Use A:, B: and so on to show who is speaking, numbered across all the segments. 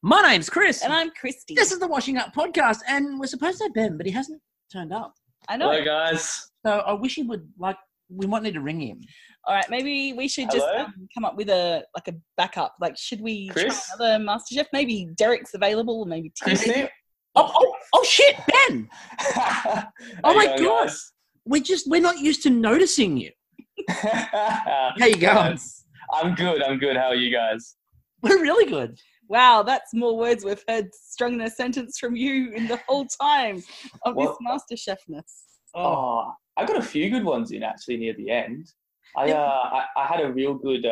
A: My name's Chris.
B: And I'm Kristie.
A: This is the Washing Up Podcast, and we're supposed to have Ben, but he hasn't turned up.
B: I know.
C: Hello, guys.
A: So I wish he would, we might need to ring him.
B: All right, maybe we should just come up with a backup. Should we try another Masterchef? Maybe Derek's available, or maybe
C: Kristie?
A: Oh, shit, Ben! Oh, my God.
C: Guys?
A: We're not used to noticing you. How you going?
C: I'm good. How are you guys?
A: We're really good.
B: Wow, that's more words we've heard strung in a sentence from you in the whole time of this Masterchefness.
C: Oh, I got a few good ones in actually near the end. I had a real good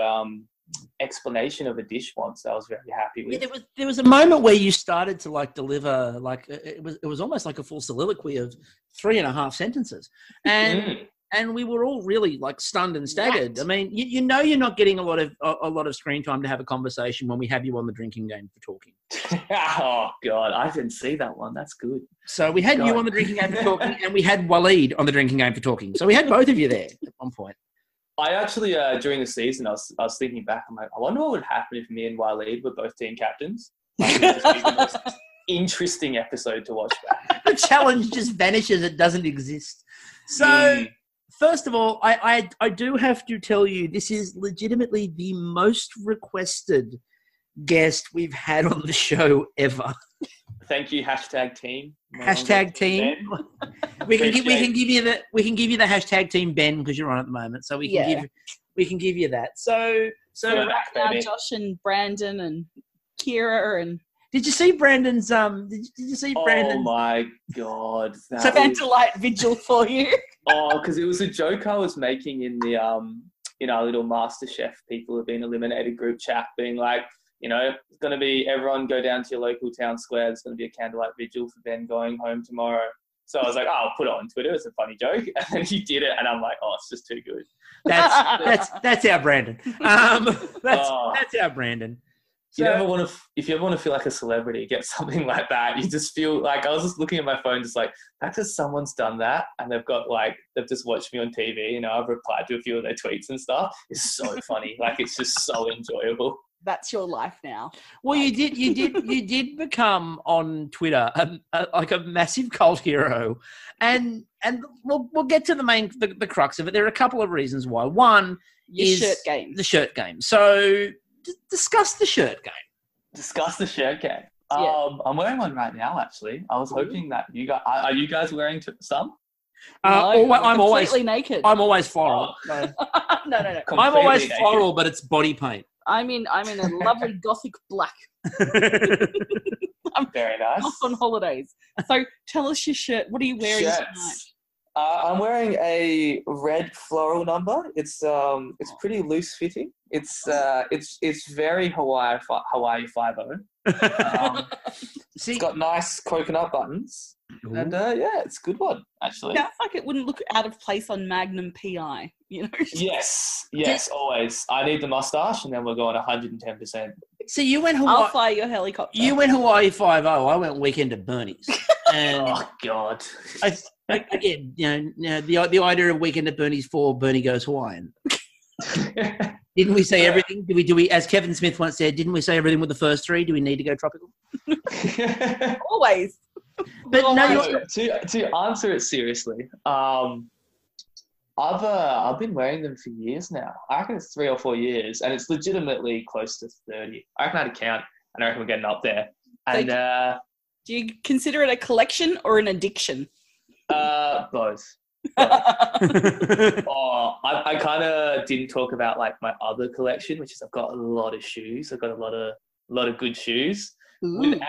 C: explanation of a dish once that I was very happy with.
A: Yeah, there was a moment where you started to deliver it was almost like a full soliloquy of 3.5 sentences, and we were all really stunned and staggered. Right. I mean, you know, you're not getting a lot of screen time to have a conversation when we have you on the drinking game for talking.
C: Oh God, I didn't see that one. That's good.
A: So we had you on the drinking game for talking, and we had Waleed on the drinking game for talking. So we had both of you there at one point.
C: I actually, during the season, I was thinking back. I'm like, I wonder what would happen if me and Waleed were both team captains. It would just be the most interesting episode to watch back.
A: The challenge just vanishes; it doesn't exist. So, first of all, I do have to tell you, this is legitimately the most requested guest we've had on the show ever. Thank you,
C: #team.
A: #team. We can give you the #team Ben because you're on at the moment, so we can give you that. So
B: now Josh and Brandon and Kira and.
A: Did you see Brandon's? Did you see Brandon's?
C: Oh my God!
B: So candlelight vigil for you.
C: Because it was a joke I was making in the our little MasterChef people have been eliminated group chat, being like, you know, it's going to be everyone go down to your local town square. There's going to be a candlelight vigil for Ben going home tomorrow. So I was like, I'll put it on Twitter. It's a funny joke. And then he did it. And I'm like, it's just too good.
A: That's our Brandon. That's our Brandon. So,
C: if you ever want to feel like a celebrity, get something like that. You just feel like, I was just looking at my phone, just like, that's because someone's done that. And they've just watched me on TV. You know, I've replied to a few of their tweets and stuff. It's so funny. It's just so enjoyable.
B: That's your life now.
A: Well, you did become on Twitter a massive cult hero, and we'll get to the crux of it. There are a couple of reasons why. One is the shirt game. So discuss the shirt game.
C: Discuss the shirt game.
B: Yeah.
C: I'm wearing one right now. Actually, I was hoping that you guys are you guys wearing some?
B: No, I'm completely naked.
A: I'm always floral.
B: No.
A: I'm always floral, but it's body paint.
B: I'm in a lovely gothic black.
C: I'm very nice.
B: Off on holidays. So tell us your shirt. What are you wearing tonight?
C: I'm wearing a red floral number. It's pretty loose fitting. It's very Hawaii 5-0. It's got nice coconut buttons. Ooh. And it's a good one actually.
B: Sounds like it wouldn't look out of place on Magnum PI, you know.
C: Yes, always. I need the mustache, and then we're going 110%.
A: So you went Hawaii.
B: I'll fly your helicopter.
A: You went Hawaii 5-0. I went Weekend at Bernie's. And
C: oh God!
A: Again, the idea of Weekend at Bernie's for Bernie Goes Hawaiian. Didn't we say everything? Do we? As Kevin Smith once said, didn't we say everything with the first three? Do we need to go tropical?
B: Always.
A: But
C: to answer it seriously, I've been wearing them for years now. I reckon it's 3 or 4 years, and it's legitimately close to 30. I reckon I had to count, and I reckon we're getting up there. And
B: do you consider it a collection or an addiction?
C: Both. I kind of didn't talk about my other collection, which is I've got a lot of shoes. I've got a lot of good shoes.
B: Ooh.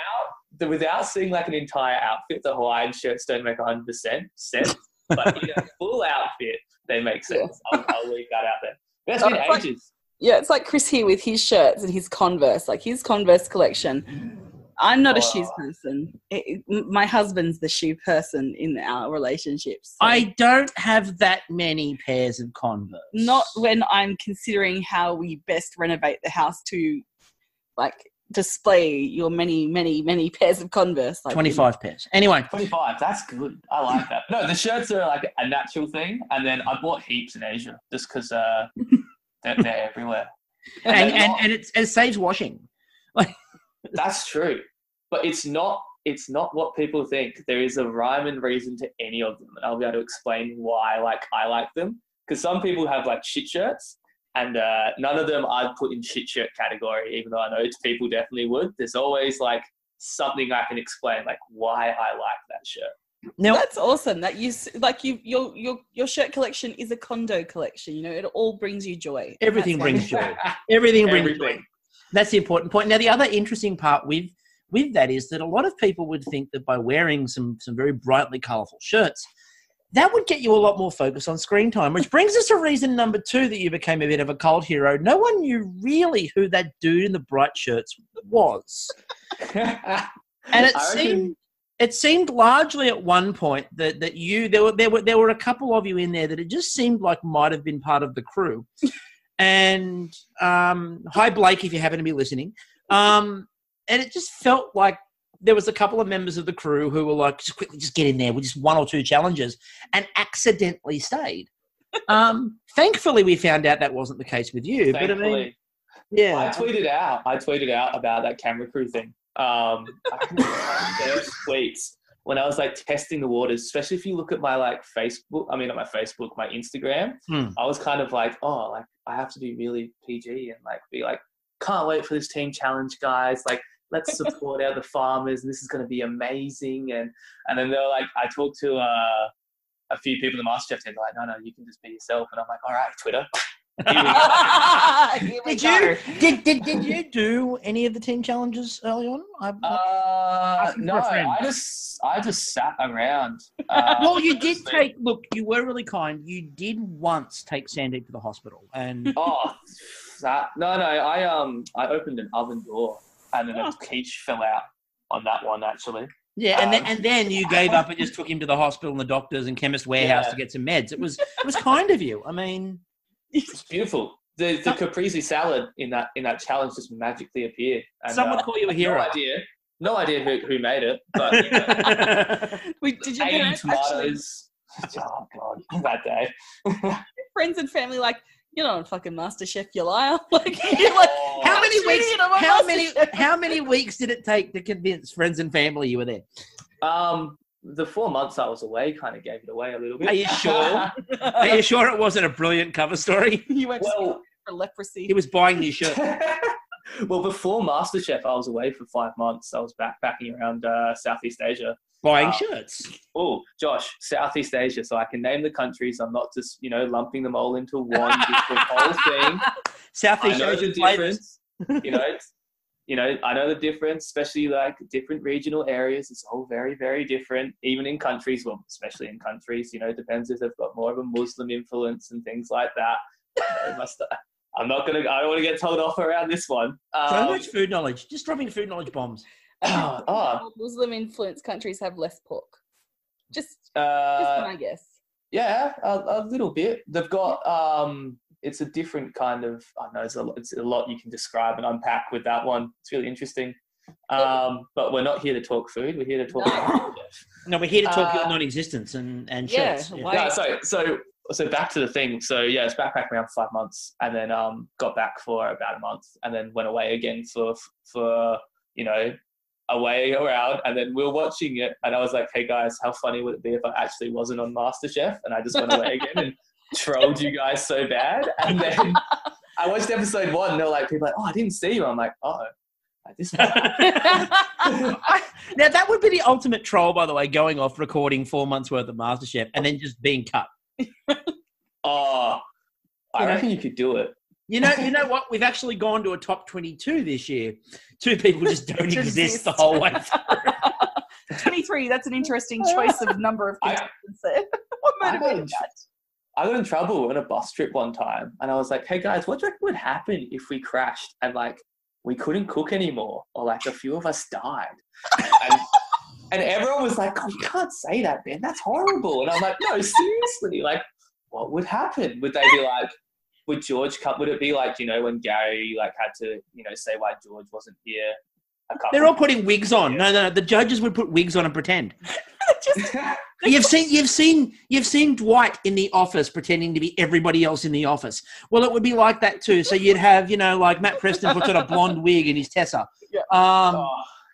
C: Without seeing an entire outfit, the Hawaiian shirts don't make 100% sense. But in a full outfit, they make sense.
B: Yeah.
C: I'll leave that out there. That's been ages.
B: It's like Chris here with his shirts and his Converse, his Converse collection. I'm not a shoes person. My husband's the shoe person in our relationship. So.
A: I don't have that many pairs of Converse.
B: Not when I'm considering how we best renovate the house to, display your many, many, many pairs of Converse.
A: 25 pairs. Anyway.
C: 25, that's good. I like that. No, the shirts are a natural thing. And then I bought heaps in Asia just because they're everywhere.
A: And it saves washing.
C: That's true. But it's not what people think. There is a rhyme and reason to any of them. And I'll be able to explain why I like them. Because some people have like shit shirts, and none of them I'd put in shit shirt category, even though I know people definitely would. There's always like something I can explain, like why I like that shirt.
B: Now that's awesome. That your shirt collection is a condo collection. You know, it all brings you joy.
A: Everything brings joy. Everything brings joy. That's the important point. Now, the other interesting part with that is that a lot of people would think that by wearing some very brightly colourful shirts, that would get you a lot more focus on screen time, which brings us to reason number 2 that you became a bit of a cult hero. No one knew really who that dude in the bright shirts was. And it seemed largely at one point that there were a couple of you in there that it just seemed like might have been part of the crew. And hi, Blake, if you happen to be listening. And it just felt like there was a couple of members of the crew who were like, just get in there with just 1 or 2 challenges, and accidentally stayed. Thankfully, we found out that wasn't the case with you.
C: Thankfully.
A: But I mean, yeah.
C: I tweeted out about that camera crew thing. I think the first tweets when I was like testing the waters, especially if you look at my like Facebook, I mean, not my Facebook, my Instagram, I was kind of like, oh, like I have to be really PG and like be like, can't wait for this team challenge, guys. Like, let's support the farmers. This is going to be amazing. And then they were like, I talked to a few people in the Masterchef team. They're like, no, you can just be yourself. And I'm like, all right, Twitter.
A: Did you do any of the team challenges early on?
C: No, I just sat around.
A: Well, you did take. Look, you were really kind. You did once take Sandeep to the hospital, and I opened an oven door, and then a quiche fell out on that one actually. Yeah, and then you gave up and just took him to the hospital and the doctors and Chemist Warehouse to get some meds. It was kind of you. I mean.
C: It's beautiful. The caprese salad in that challenge just magically appeared. And,
A: someone call you a hero.
C: No idea who made it, but you know,
B: did you get
C: tomatoes? Oh God, that day.
B: Friends and family like, you're not on fucking MasterChef, you liar. Like, you're like,
A: how many weeks did it take to convince friends and family you were there?
C: The 4 months I was away kind of gave it away a little bit.
A: Are you sure? Are you sure it wasn't a brilliant cover story?
B: You went for leprosy.
A: He was buying new shirts.
C: Well, before MasterChef, I was away for 5 months. I was backpacking around Southeast Asia.
A: Buying shirts.
C: Oh, Josh, Southeast Asia. So I can name the countries. I'm not just, lumping them all into one different whole thing.
A: Southeast Asian
C: difference. I know the difference, especially like different regional areas. It's all very, very different, even in countries. Well, especially in countries, it depends if they've got more of a Muslim influence and things like that. I don't want to get told off around this one.
A: So much food knowledge. Just dropping food knowledge bombs.
B: Muslim influenced countries have less pork. Just my guess.
C: Yeah, a little bit. They've got, it's a different kind of, I know it's a lot you can describe and unpack with that one. It's really interesting. But we're not here to talk food. We're here to talk about
A: No, we're here to talk your non-existence and shirts.
C: Yeah. So back to the thing. So yeah, it's backpacking around for 5 months, and then got back for about a month, and then went away again for away around, and then we were watching it, and I was like, hey guys, how funny would it be if I actually wasn't on MasterChef and I just went away again and trolled you guys so bad? And then I watched episode 1 and they were like, people like, oh, I didn't see you. I'm like, this
A: Now that would be the ultimate troll, by the way, going off recording 4 months worth of MasterChef and then just being cut.
C: I reckon you could do it.
A: You know what? We've actually gone to a top 22 this year. 2 people just don't exist the whole way through.
B: 23, that's an interesting choice of number of contestants there. What motivated that?
C: I got in trouble on a bus trip one time, and I was like, hey guys, what do you reckon would happen if we crashed and like we couldn't cook anymore, or like a few of us died? And everyone was like, oh, you can't say that, Ben. That's horrible. And I'm like, no, seriously, like what would happen? Would they be like, would George come? Would it be like, when Gary like had to, say why George wasn't here?
A: They're all putting wigs on. No. The judges would put wigs on and pretend. You've seen Dwight in The Office pretending to be everybody else in the office. Well, it would be like that too. So you'd have, like Matt Preston puts on a blonde wig and his Tessa.
B: Yeah.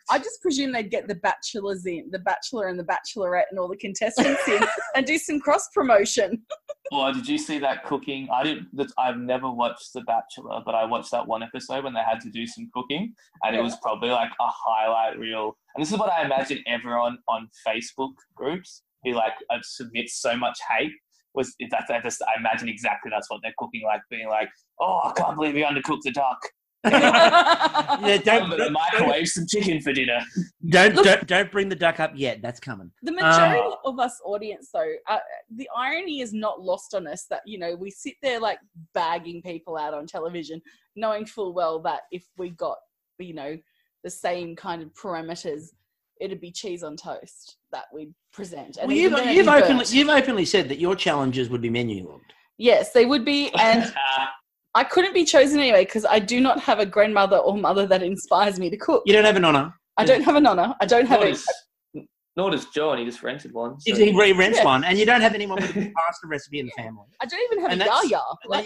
B: I just presume they'd get the Bachelors in, the Bachelor and the Bachelorette and all the contestants in and do some cross promotion.
C: Oh, did you see that cooking? I've never watched The Bachelor, but I watched that one episode when they had to do some cooking, and it was probably like a highlight reel. And this is what I imagine everyone on Facebook groups who submits so much hate was. I imagine exactly that's what they're cooking, like being like, "Oh, I can't believe you undercooked the duck." I'm gonna microwave some chicken for dinner.
A: Don't bring the duck up yet. That's coming.
B: The majority of us audience, though, the irony is not lost on us that we sit there like bagging people out on television, knowing full well that if we got the same kind of parameters, it'd be cheese on toast that we'd present. And
A: well, you've openly said that your challenges would be menu logged.
B: Yes, they would be, and I couldn't be chosen anyway because I do not have a grandmother or mother that inspires me to cook.
A: You don't have a nonna?
B: I don't have a nonna. I don't have
C: nor does Joe, and he just rented one.
A: So. He rents one, and you don't have anyone with a pasta recipe in the family.
B: I don't even have a yaya.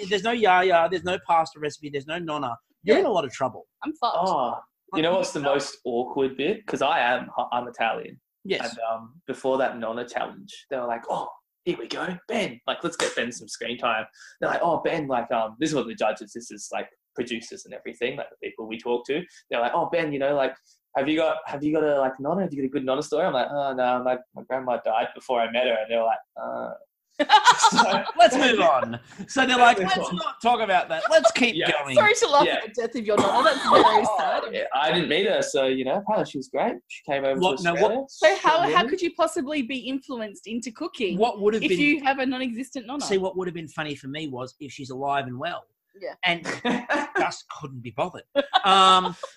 A: There's no yaya, there's no pasta recipe, there's no nonna. You're in a lot of trouble.
B: I'm fucked.
C: Oh, you know what's the most awkward bit? Because I'm Italian.
A: Yes.
C: And before that nonna challenge, they were like, "Oh, here we go, Ben. Let's get Ben some screen time." They're like, "Oh, Ben, this is what the judges, this is like producers and everything, like the people we talk to. They're like, "Oh, Ben, have you got a nonna? Have you got a good nonna story?" I'm like, "Oh no, my grandma died before I met her." And they're like,
A: So let's move on. So they're like, let's not talk about that. Let's keep going.
B: Sorry to laugh at the death of your nonna. That's very sad.
C: Yeah, I didn't meet her, so apparently she was great. She came over to Australia.
B: So how could you possibly be influenced into cooking?
A: What would have
B: if you have a non-existent nonna?
A: See, what would have been funny for me was if she's alive and well.
B: Yeah.
A: And just couldn't be bothered.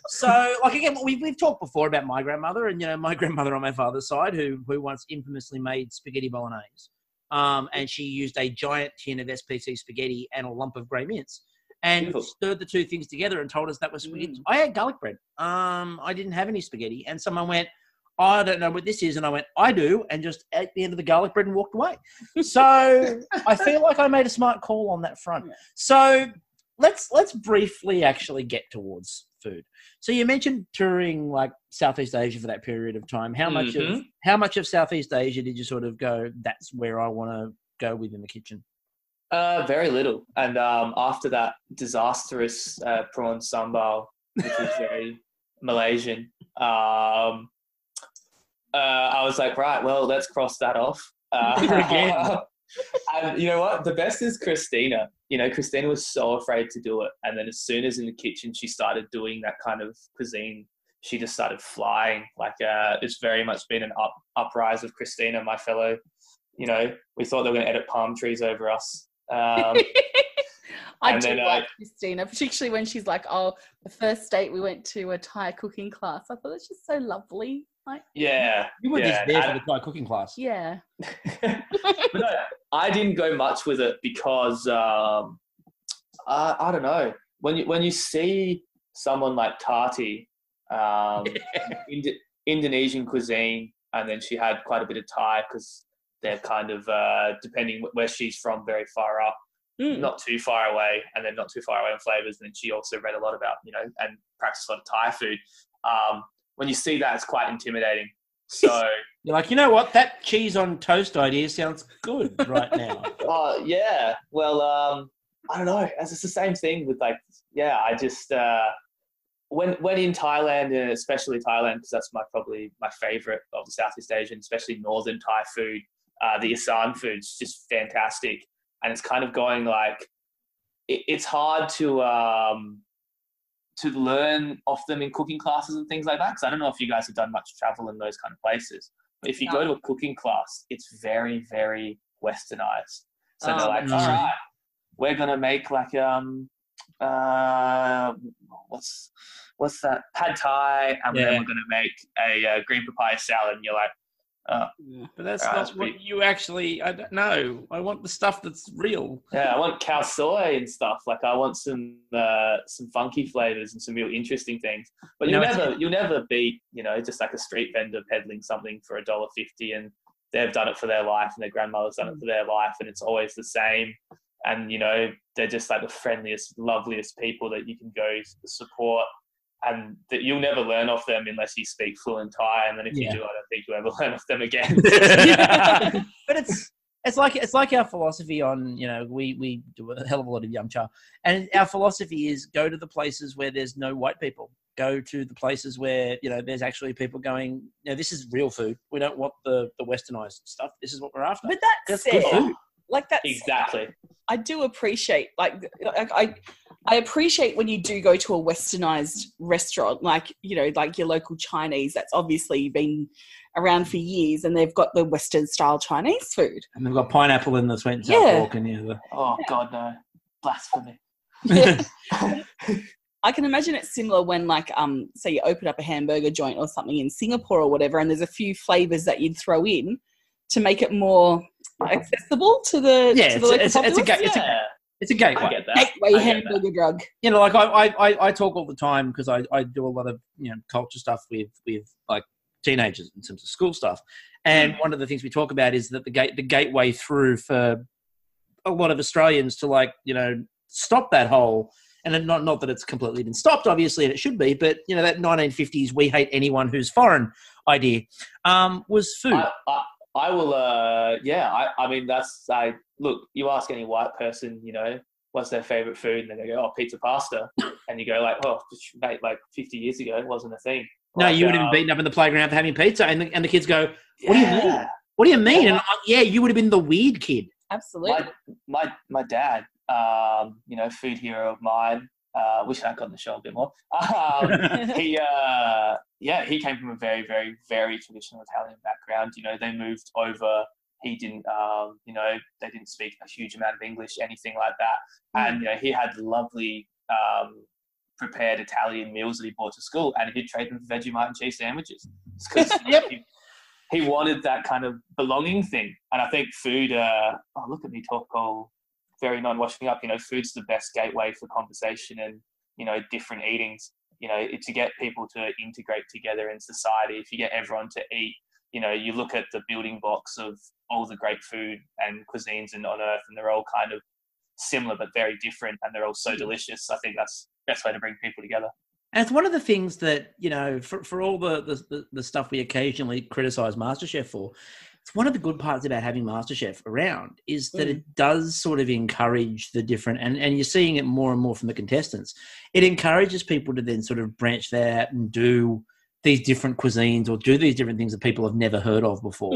A: So again, we've talked before about my grandmother, and my grandmother on my father's side, who once infamously made spaghetti bolognese. And she used a giant tin of SPC spaghetti and a lump of grey mince and stirred the two things together and told us that was spaghetti. I had garlic bread. I didn't have any spaghetti. And someone went, "I don't know what this is." And I went, "I do," and just ate the end of the garlic bread and walked away. So I feel like I made a smart call on that front. Yeah. So let's briefly actually get towards food. So you mentioned touring Southeast Asia for that period of time. How much of Southeast Asia did you sort of go, that's where I want to go within the kitchen?
C: Very little. And after that disastrous prawn sambal, which was very Malaysian, I was like, right, well, let's cross that off.
A: Again.
C: And you know what? The best is Christina. Christina was so afraid to do it. And then as soon as in the kitchen she started doing that kind of cuisine, she just started flying. It's very much been an uprise of Christina, my fellow. We thought they were going to edit palm trees over us.
B: I do like Christina, particularly when she's like, "Oh, the first date we went to a Thai cooking class." I thought that's just so lovely.
C: Yeah.
A: You were just there for the Thai cooking class.
B: Yeah.
C: But no, I didn't go much with it because I don't know. When you see someone like Tati, Indonesian cuisine, and then she had quite a bit of Thai because they're kind of depending where she's from, very far up, not too far away, and then not too far away in flavors. And then she also read a lot about and practiced a lot of Thai food. When you see that, it's quite intimidating. So
A: you're like, you know what? That cheese on toast idea sounds good right now.
C: Yeah. Well, I don't know. It's the same thing with I just when in Thailand, and especially Thailand, because that's probably my favorite of the Southeast Asian, especially northern Thai food. The Asan food's just fantastic, and it's kind of going it's hard to learn off them in cooking classes and things like that, because I don't know if you guys have done much travel in those kind of places. But if you go to a cooking class, it's very, very westernized. So they're like, all right, we're gonna make what's that, pad thai, and then we're gonna make a green papaya salad. And you're like,
A: but that's not what you actually. I don't know. I want the stuff that's real.
C: Yeah, I want cow soy and stuff. I want some funky flavors and some real interesting things. But you'll never beat just a street vendor peddling something for $1.50 and they've done it for their life and their grandmother's done it for their life, and it's always the same. And, you know, they're just like the friendliest, loveliest people that you can go to support, and that you'll never learn off them unless you speak fluent Thai. And then if you do, I don't think you'll ever learn off them again.
A: But it's like our philosophy on, you know, we do a hell of a lot of yum cha, and our philosophy is go to the places where there's no white people. Go to the places where, you know, there's actually people going, you know, this is real food. We don't want the westernized stuff. This is what we're after.
B: But
A: that's good food.
B: Like that's
C: exactly.
B: I do appreciate I appreciate when you do go to a westernized restaurant, like, you know, like your local Chinese that's obviously been around for years, and they've got the Western style Chinese food.
A: And they've got pineapple in the sweet and sour pork, and
C: God no, blasphemy.
B: Yeah. I can imagine it's similar when, like, say you open up a hamburger joint or something in Singapore or whatever, and there's a few flavors that you'd throw in to make it more accessible to the
A: it's a gateway.
C: I get that.
B: Gateway hamburger drug.
A: You know, like I talk all the time because I do a lot of, you know, culture stuff with like teenagers in terms of school stuff, and one of the things we talk about is that the gateway through for a lot of Australians to, like, you know, stop that whole. And not that it's completely been stopped, obviously, and it should be, but, you know, that 1950s "we hate anyone who's foreign" idea was food.
C: I will, I mean, look, you ask any white person, you know, what's their favourite food, and they go, oh, pizza pasta. And you go like, oh, mate, like 50 years ago, it wasn't a thing.
A: No,
C: like,
A: you would have been beaten up in the playground for having pizza, and the kids go, what do you mean? What do you mean? And I'm like, you would have been the weird kid.
B: Absolutely.
C: My dad, you know, food hero of mine. Wish I got on the show a bit more. He came from a very, very, very traditional Italian background. You know, they moved over. He didn't, you know, they didn't speak a huge amount of English, anything like that. And, you know, he had lovely prepared Italian meals that he brought to school, and he'd trade them for Vegemite and cheese sandwiches. Because he wanted that kind of belonging thing. And I think food, look at me talk all very non-washing up, you know, food's the best gateway for conversation and, you know, different eatings, you know, to get people to integrate together in society. If you get everyone to eat, you know, you look at the building blocks of all the great food and cuisines on earth, and they're all kind of similar but very different, and they're all so delicious. I think that's the best way to bring people together.
A: And it's one of the things that, you know, for all the stuff we occasionally criticize MasterChef for, it's one of the good parts about having MasterChef around is that it does sort of encourage the different, and you're seeing it more and more from the contestants. It encourages people to then sort of branch that out and do these different cuisines or do these different things that people have never heard of before.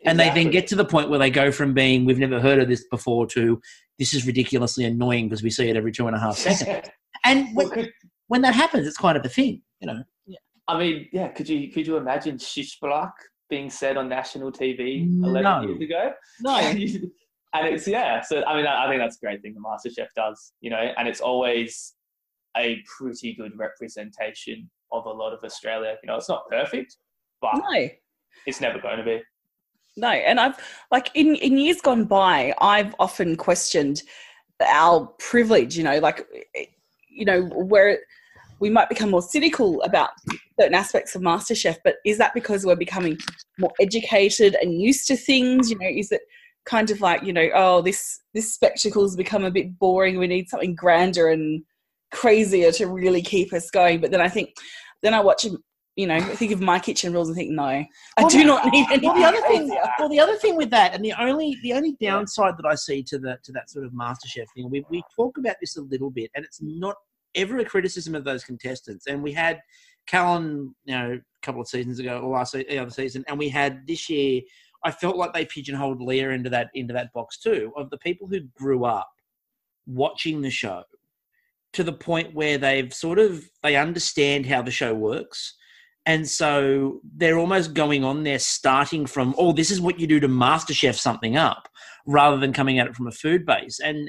A: And they then get to the point where they go from being, we've never heard of this before, to this is ridiculously annoying because we see it every 2.5 seconds. And when that happens, it's kind of a thing, you know.
C: Yeah. I mean, yeah, could you imagine shishbalak being said on national TV 11 years ago?
B: No.
C: And it's, so I mean, I think that's a great thing the MasterChef does, you know, and it's always a pretty good representation of a lot of Australia. You know, it's not perfect, but it's never going to be.
B: No, and I've, like, in years gone by, I've often questioned our privilege, you know, like, you know, where we might become more cynical about certain aspects of MasterChef, but is that because we're becoming more educated and used to things? You know, is it kind of like, you know, oh, this spectacle's become a bit boring, we need something grander and crazier to really keep us going? But then I watch, you know, think of My Kitchen Rules and think, no, I do not need anything.
A: Well, the other thing with that, and the only downside that I see to that sort of MasterChef thing, we talk about this a little bit, and it's not ever a criticism of those contestants. And we had Callan, you know, a couple of seasons ago, or the other season, and we had this year. I felt like they pigeonholed Leah into that box too, of the people who grew up watching the show to the point where they understand how the show works. And so they're almost going on there starting from, oh, this is what you do to MasterChef something up, rather than coming at it from a food base. And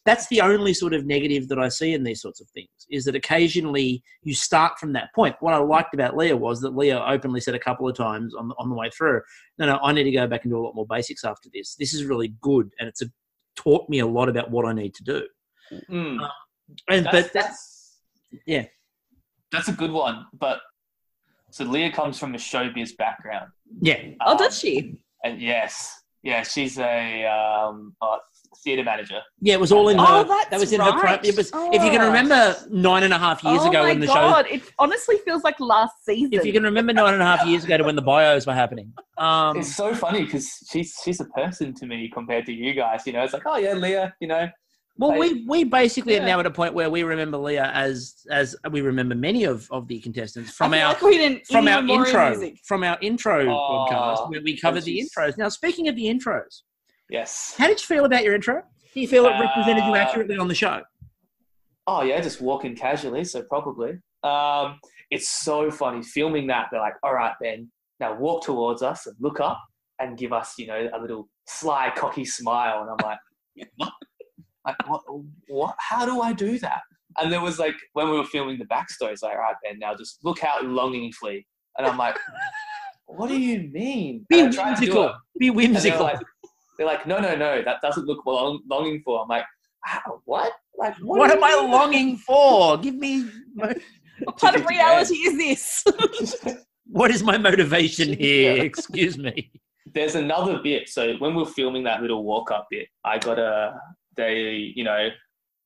A: that's the only sort of negative that I see in these sorts of things, is that occasionally you start from that point. What I liked about Leah was that Leah openly said a couple of times on the way through, no, I need to go back and do a lot more basics after this. This is really good, and it's taught me a lot about what I need to do.
C: That's a good one, but So Leah comes from a showbiz background.
A: Yeah.
B: Oh, does she?
C: And yes, she's a theatre manager.
A: Yeah, it was all in her.
B: Oh, that's
A: that was in
B: right.
A: her. It was, if you can remember 9.5 years ago when the show.
B: Oh my God, it honestly feels like last season.
A: If you can remember 9.5 years ago to when the bios were happening.
C: It's so funny because she's a person to me compared to you guys. You know, it's like, oh yeah, Leah. You know.
A: Well, we basically are now at a point where we remember Leah as we remember many of the contestants from our intro podcast where we covered the intros. Now, speaking of the intros,
C: yes,
A: how did you feel about your intro? Do you feel it represented you accurately on the show?
C: Oh yeah, just walking casually, so probably. It's so funny filming that. They're like, all right, Ben, now walk towards us and look up and give us, a little sly, cocky smile. And I'm like, what? Like, what? How do I do that? And there was like, when we were filming the backstory, it's like, all right, Ben, now just look out longingly. And I'm like, what do you mean?
A: Be whimsical. Be whimsical.
C: They're like, no, that doesn't look longing for. I'm like, what? Like,
A: what am I longing for? Give me...
B: What part of reality is this?
C: What
A: is my motivation here? Excuse me.
C: There's another bit. So when we were filming that little walk-up bit, I got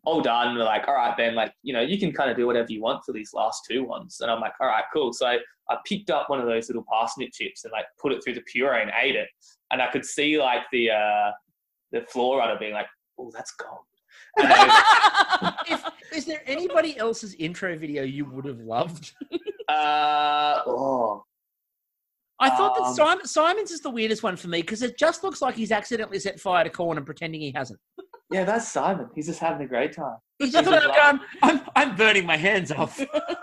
C: all done. We're like, all right, Ben, like, you can kind of do whatever you want for these last two ones. And I'm like, all right, cool. So I picked up one of those little parsnip chips and like put it through the puree and ate it. And I could see like the floor runner being like, oh, that's gold.
A: Is there anybody else's intro video you would have loved?
C: I
A: thought that Simon's is the weirdest one for me because it just looks like he's accidentally set fire to corn and pretending he hasn't.
C: Yeah, that's Simon. He's just having a great time.
A: I'm burning my hands off.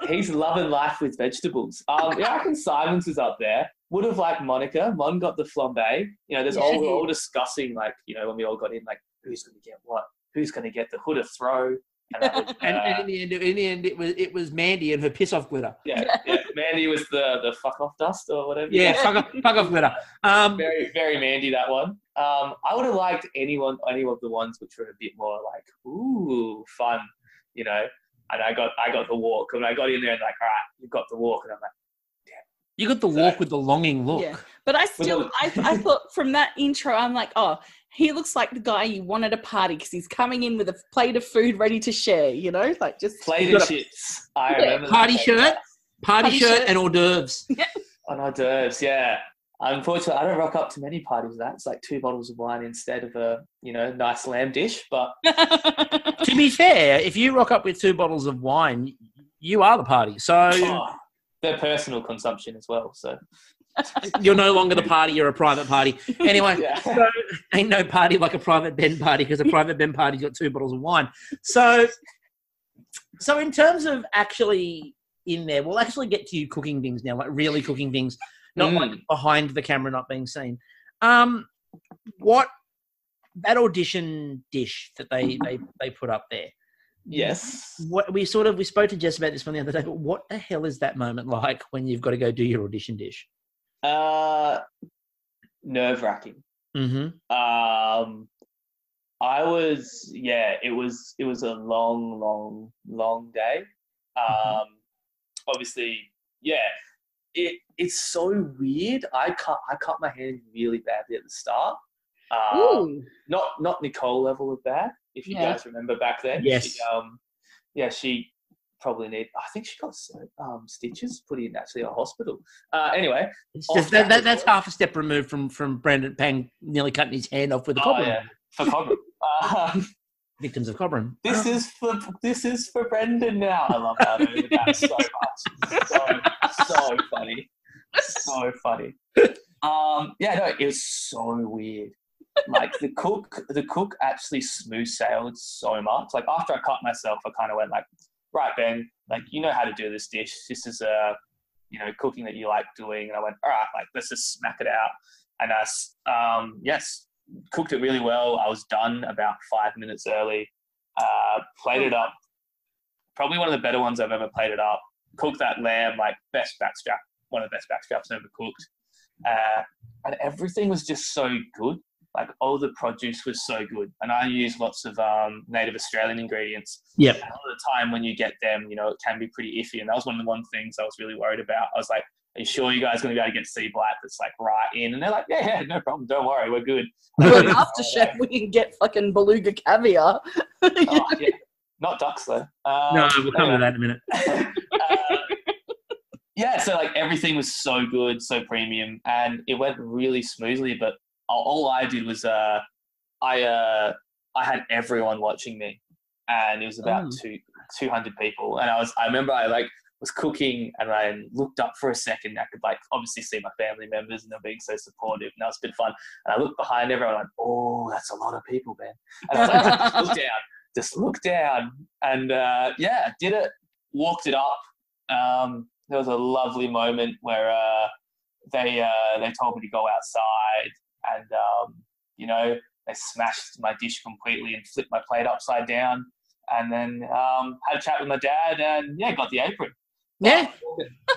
C: He's loving life with vegetables. I reckon Simon's is up there. Would have liked Monica. Mon got the flambe. We're all discussing like, when we all got in, like, who's going to get what? Who's going to get the hood of throw? And,
A: and in the end, it was Mandy and her piss off glitter.
C: Yeah. Mandy was the fuck off dust or whatever.
A: Yeah, fuck off glitter.
C: Very, very Mandy, that one. I would have liked any of the ones which were a bit more like, ooh, fun, And I got the walk, and I got in there and like, all right, you've got the walk, and I'm like, damn.
A: You got the walk with the longing look. Yeah.
B: But I thought from that intro, I'm like, oh, he looks like the guy you want at a party because he's coming in with a plate of food ready to share, like just
C: plate of chips. I remember
A: party shirt, and hors d'oeuvres.
C: Yeah. On hors d'oeuvres, yeah. Unfortunately, I don't rock up to many parties with that. It's like 2 bottles of wine instead of a, nice lamb dish. But
A: to be fair, if you rock up with 2 bottles of wine, you are the party. So
C: they're personal consumption as well. So
A: you're no longer the party; you're a private party. Anyway, So ain't no party like a private Ben party because a private Ben party's got 2 bottles of wine. So in terms of actually in there, we'll actually get to you cooking things now, like really cooking things. Not like behind the camera, not being seen. What that audition dish that they put up there?
C: Yes.
A: What we spoke to Jess about this one the other day. But what the hell is that moment like when you've got to go do your audition dish?
C: Nerve-wracking.
A: Mm-hmm.
C: It was a long day. Obviously, yeah. It's so weird. I cut my hand really badly at the start. Not Nicole level of bad, if you guys remember back then.
A: Yes.
C: She probably I think she got stitches put in actually a hospital. Anyway.
A: It's just that's half a step removed from Brandon Pang nearly cutting his hand off with a cobram.
C: Yeah, for cobram.
A: Victims of cobram.
C: This is for Brendan now. I love that over that so much. So funny. So funny. It was so weird. Like the cook actually smooth sailed so much. Like after I cut myself, I kind of went like, right, Ben, like you know how to do this dish. This is cooking that you like doing. And I went, all right, like let's just smack it out. And I cooked it really well. I was done about 5 minutes early. Plated up. Probably one of the better ones I've ever plated up. Cooked that lamb, like best backstrap, one of the best backstraps I've ever cooked. And everything was just so good. like all the produce was so good, and I use lots of native Australian ingredients.
A: Yep.
C: And a lot of the time when you get them, you know, it can be pretty iffy, and that was one of the things I was really worried about. I was like, "Are you sure you guys are going to be able to get sea blight that's like right in?" And they're like, "Yeah, no problem. Don't worry, we're good."
B: We're Masterchef. We can get fucking beluga caviar.
C: Oh, yeah. Not ducks though.
A: No, we'll come to that in a minute.
C: Yeah, so like everything was so good, so premium, and it went really smoothly. But all I did was I had everyone watching me, and it was about 200 people. And I remember I like was cooking, and I looked up for a second. I could like obviously see my family members, and they're being so supportive, and that was a bit fun. And I looked behind everyone, like, oh, that's a lot of people, man. And I was like, just look down, and yeah, did it, walked it up. There was a lovely moment where they told me to go outside, and you know, they smashed my dish completely and flipped my plate upside down, and then had a chat with my dad, and yeah, got the apron.
A: Yeah,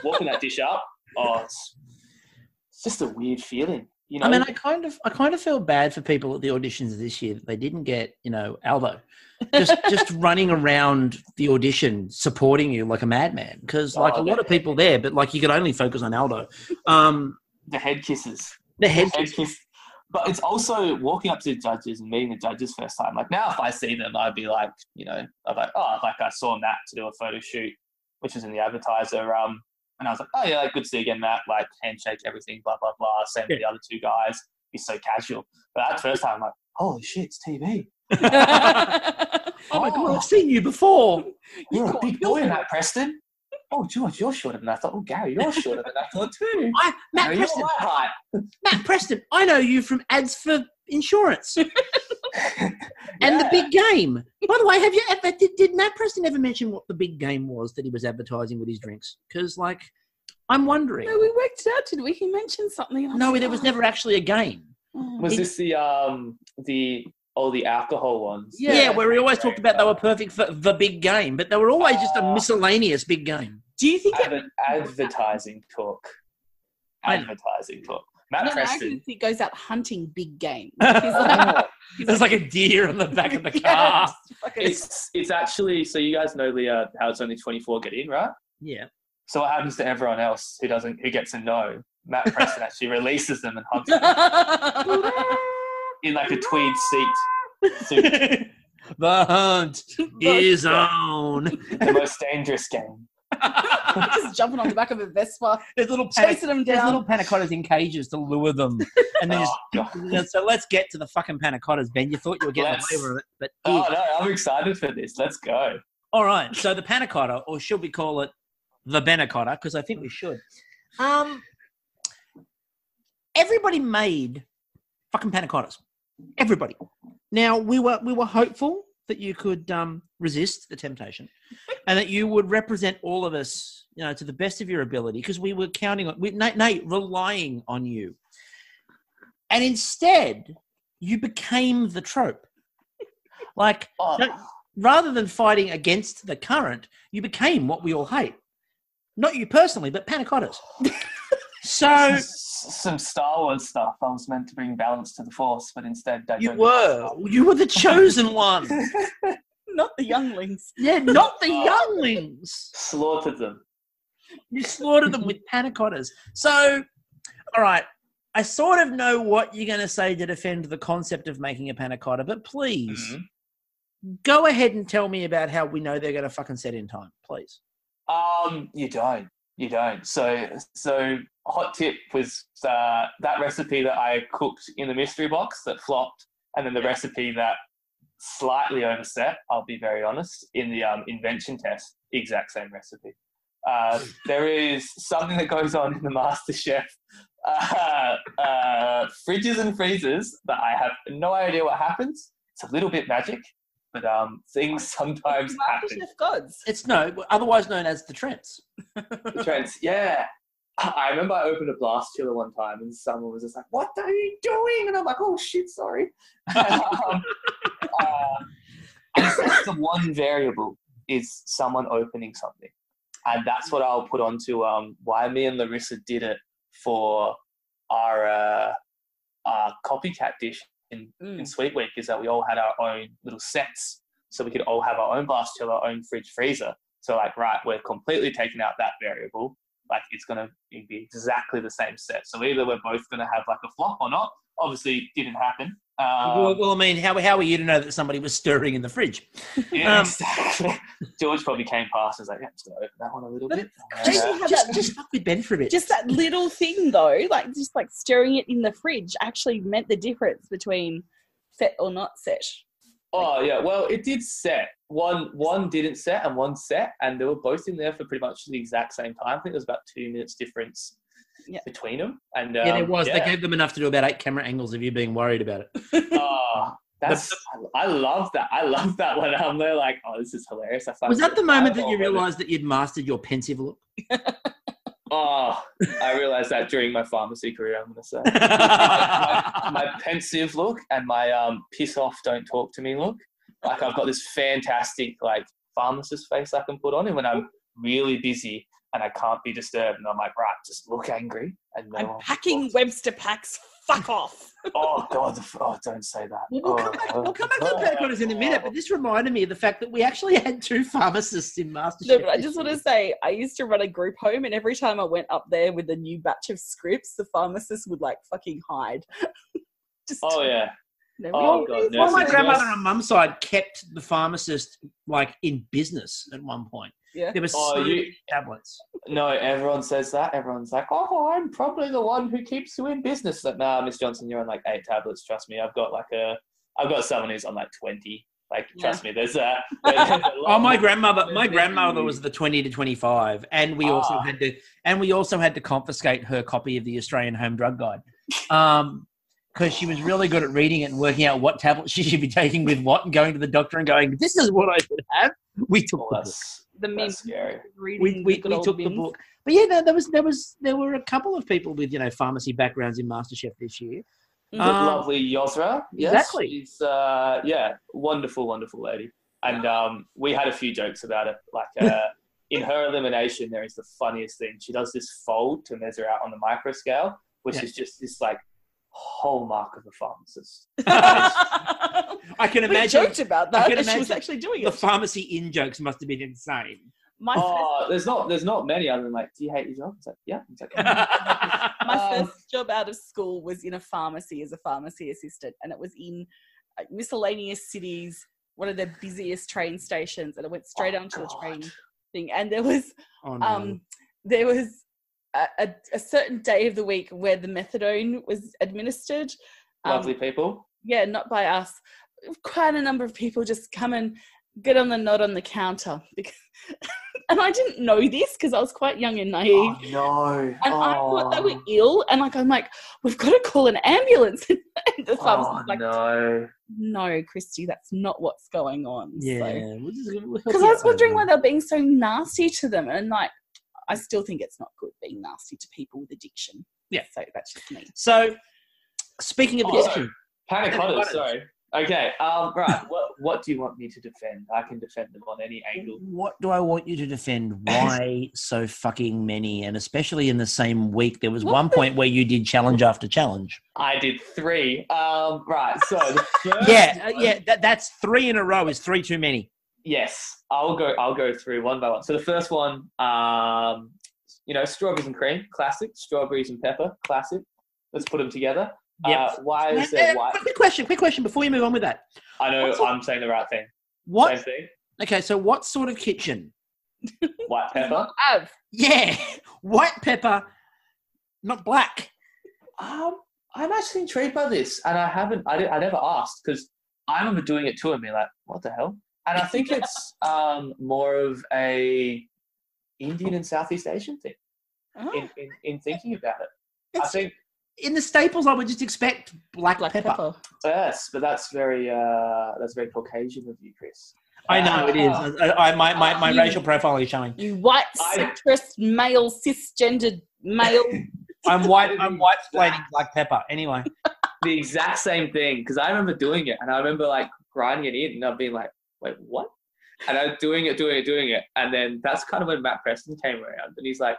C: walking that dish up. Oh, it's just a weird feeling. You know,
A: I mean, I kind of feel bad for people at the auditions this year that they didn't get, you know, Albo just running around the audition supporting you like a madman, because like a lot of people there, but like you could only focus on Aldo.
C: The head kisses.
A: The head kiss.
C: But it's also walking up to the judges and meeting the judges first time. Like now, if I see them, I'd be like, you know, I'm like, oh, like I saw Matt to do a photo shoot, which was in the advertiser. And I was like, oh yeah, like, good to see you again, Matt. Like handshake, everything, blah blah blah. Same with the other two guys. Be so casual. But that first time, I'm like, holy shit, it's TV.
A: Oh my God, I've seen you before.
C: You're a big boy, Matt Preston. Oh, George, you're shorter than I thought. Oh, Gary, you're shorter than I thought too.
A: Matt Preston.
C: You're my height.
A: Matt Preston, I know you from ads for insurance and the big game. By the way, have you ever did Matt Preston ever mention what the big game was that he was advertising with his drinks? Because like, I'm wondering.
B: No, we worked it out, did we? He mentioned something.
A: No, there was never actually a game.
C: Was this the alcohol ones?
A: Yeah, where he always talked about they were perfect for the big game, but they were always just a miscellaneous big game.
B: Do you think
C: advertising talk? Advertising talk. Matt Preston.
B: He goes out hunting big game.
A: There's like a deer on the back of the car.
C: It's actually, so you guys know, Leah, how it's only 24 get in, right?
A: Yeah.
C: So what happens to everyone else who gets a no? Matt Preston actually releases them and hunts them in like a tweed suit.
A: The hunt is on.
C: The most dangerous game.
B: Just jumping on the back of a Vespa.
A: There's little
B: chasing them down.
A: There's little panna cottas in cages to lure them. And then so let's get to the fucking panna cottas, Ben. You thought you were getting away with it, but
C: no, I'm excited for this. Let's go.
A: All right. So the panna cotta, or should we call it the Benacotta? Because I think we should. Everybody made fucking panna cottas. Everybody. Now we were hopeful that you could resist the temptation, and that you would represent all of us, you know, to the best of your ability, because we were counting on, relying on you. And instead, you became the trope. Like, rather than fighting against the current, you became what we all hate. Not you personally, but panna cottas. So
C: some Star Wars stuff. I was meant to bring balance to the Force, but instead
A: you were the chosen one.
B: Not the younglings.
A: Yeah, not the younglings.
C: Slaughtered them.
A: You slaughtered them with panna cottas. So, all right, I sort of know what you're going to say to defend the concept of making a panna cotta, but please go ahead and tell me about how we know they're going to fucking set in time, please.
C: You don't. So hot tip was that recipe that I cooked in the mystery box that flopped, and then the recipe that slightly overset, I'll be very honest, in the invention test, exact same recipe. There is something that goes on in the Masterchef fridges and freezers that I have no idea what happens. It's a little bit magic, but things sometimes happen.
B: Masterchef gods.
A: It's otherwise known as the Trents.
C: The Trents, yeah. I remember I opened a blast chiller one time and someone was just like, "What are you doing?" And I'm like, "Oh shit, sorry." That's the one variable, is someone opening something, and that's what I'll put onto why me and Larissa did it for our copycat dish in Sweet Week is that we all had our own little sets. So we could all have our own blast chiller, our own fridge freezer. So like, right, we're completely taking out that variable. Like it's going to be exactly the same set. So either we're both going to have like a flop or not. Obviously, it didn't happen.
A: Well, I mean, how are you to know that somebody was stirring in the fridge?
C: Yeah, exactly. George probably came past and was like, yeah, I'm just going to open that one a little bit.
A: Just fuck with Ben for a bit.
B: Just that little thing, though, like just like stirring it in the fridge actually meant the difference between set or not set.
C: Oh, yeah. Well, it did set. One didn't set and one set, and they were both in there for pretty much the exact same time. I think there was about 2 minutes difference between them. And
A: there was. Yeah. They gave them enough to do about 8 camera angles of you being worried about it.
C: Oh, I love that. I love that when they're like, oh, this is hilarious.
A: Was that the moment that you realised that you'd mastered your pensive look?
C: Oh, I realised that during my pharmacy career, I'm going to say. my pensive look and my piss off, don't talk to me look. Like I've got this fantastic like pharmacist face I can put on, and when I'm really busy and I can't be disturbed, and I'm like, right, just look angry. And
B: I'm packing Webster packs. Fuck off.
C: Oh God! Don't say that.
A: We'll come back to the Panna Cottas in a minute, but this reminded me of the fact that we actually had 2 pharmacists in Masterchef.
B: No, but I just want to say, I used to run a group home, and every time I went up there with a new batch of scripts, the pharmacist would like fucking hide.
C: Yeah.
A: Oh God! Well, my grandmother on mum's side kept the pharmacist like in business at one point.
B: Yeah.
A: There were so many tablets.
C: No, everyone says that. Everyone's like, oh, I'm probably the one who keeps you in business. Like, nah, Miss Johnson, you're on like 8 tablets. Trust me. I've got someone who's on like 20. Like, trust me, there's a
A: my grandmother was the 20 to 25, and we also had to confiscate her copy of the Australian Home Drug Guide. Because she was really good at reading it and working out what tablets she should be taking with what, and going to the doctor and going, this is what I should have. We took
C: that's scary.
A: We took the book. But yeah, there were a couple of people with, pharmacy backgrounds in MasterChef this year.
C: The lovely Yosra. Yes.
A: Exactly.
C: She's, wonderful, wonderful lady. And we had a few jokes about it. Like, in her elimination, there is the funniest thing. She does this fold to measure out on the micro scale, which is just this, like, hallmark of a pharmacist.
A: I can imagine.
B: We joked about that. She was actually doing it.
A: The pharmacy in jokes must have been insane.
C: There's not many other than like, do you hate your job? It's like, yeah. It's like,
B: my first job out of school was in a pharmacy as a pharmacy assistant, and it was in miscellaneous cities, one of the busiest train stations, and I went straight onto the train thing, and there was a certain day of the week where the methadone was administered.
C: Lovely people.
B: Yeah, not by us. Quite a number of people just come and get on the nod on the counter. And I didn't know this because I was quite young and naive.
C: Oh, no.
B: And I thought they were ill. And I'm like, we've got to call an ambulance. And the pharmacist was like, no, Kristie, that's not what's going on.
A: Yeah.
B: Because I was wondering why they're being so nasty to them. And like, I still think it's not good being nasty to people with addiction.
A: Yeah.
B: So that's just me.
A: So, speaking of addiction.
C: Panna Cotta, sorry. Okay, right. What do you want me to defend? I can defend them on any angle.
A: What do I want you to defend? Why so fucking many? And especially in the same week, there was one point where you did challenge after challenge.
C: I did 3. Right, so the first
A: that's 3 in a row is 3 too many.
C: Yes, I'll go through one by one. So the first one, strawberries and cream, classic. Strawberries and pepper, classic. Let's put them together.
A: Yep.
C: Why is there white?
A: Quick question before you move on with that.
C: I know I'm saying the right thing.
A: What?
C: Same thing.
A: Okay, so what sort of kitchen?
C: White pepper.
A: Yeah, white pepper, not black.
C: I'm actually intrigued by this, and I never asked because I remember doing it too and being like, what the hell? And I think it's more of a Indian and Southeast Asian thing in thinking about it. I think
A: in the staples, I would just expect black pepper.
C: Yes, but that's very Caucasian of you, Chris.
A: I know it is. My racial profile is showing.
B: You white citrus male cisgendered male.
A: I'm white splaining black pepper. Anyway,
C: the exact same thing because I remember doing it and I remember like grinding it in and I've been like, wait, what? And I was doing it, and then that's kind of when Matt Preston came around and he's like,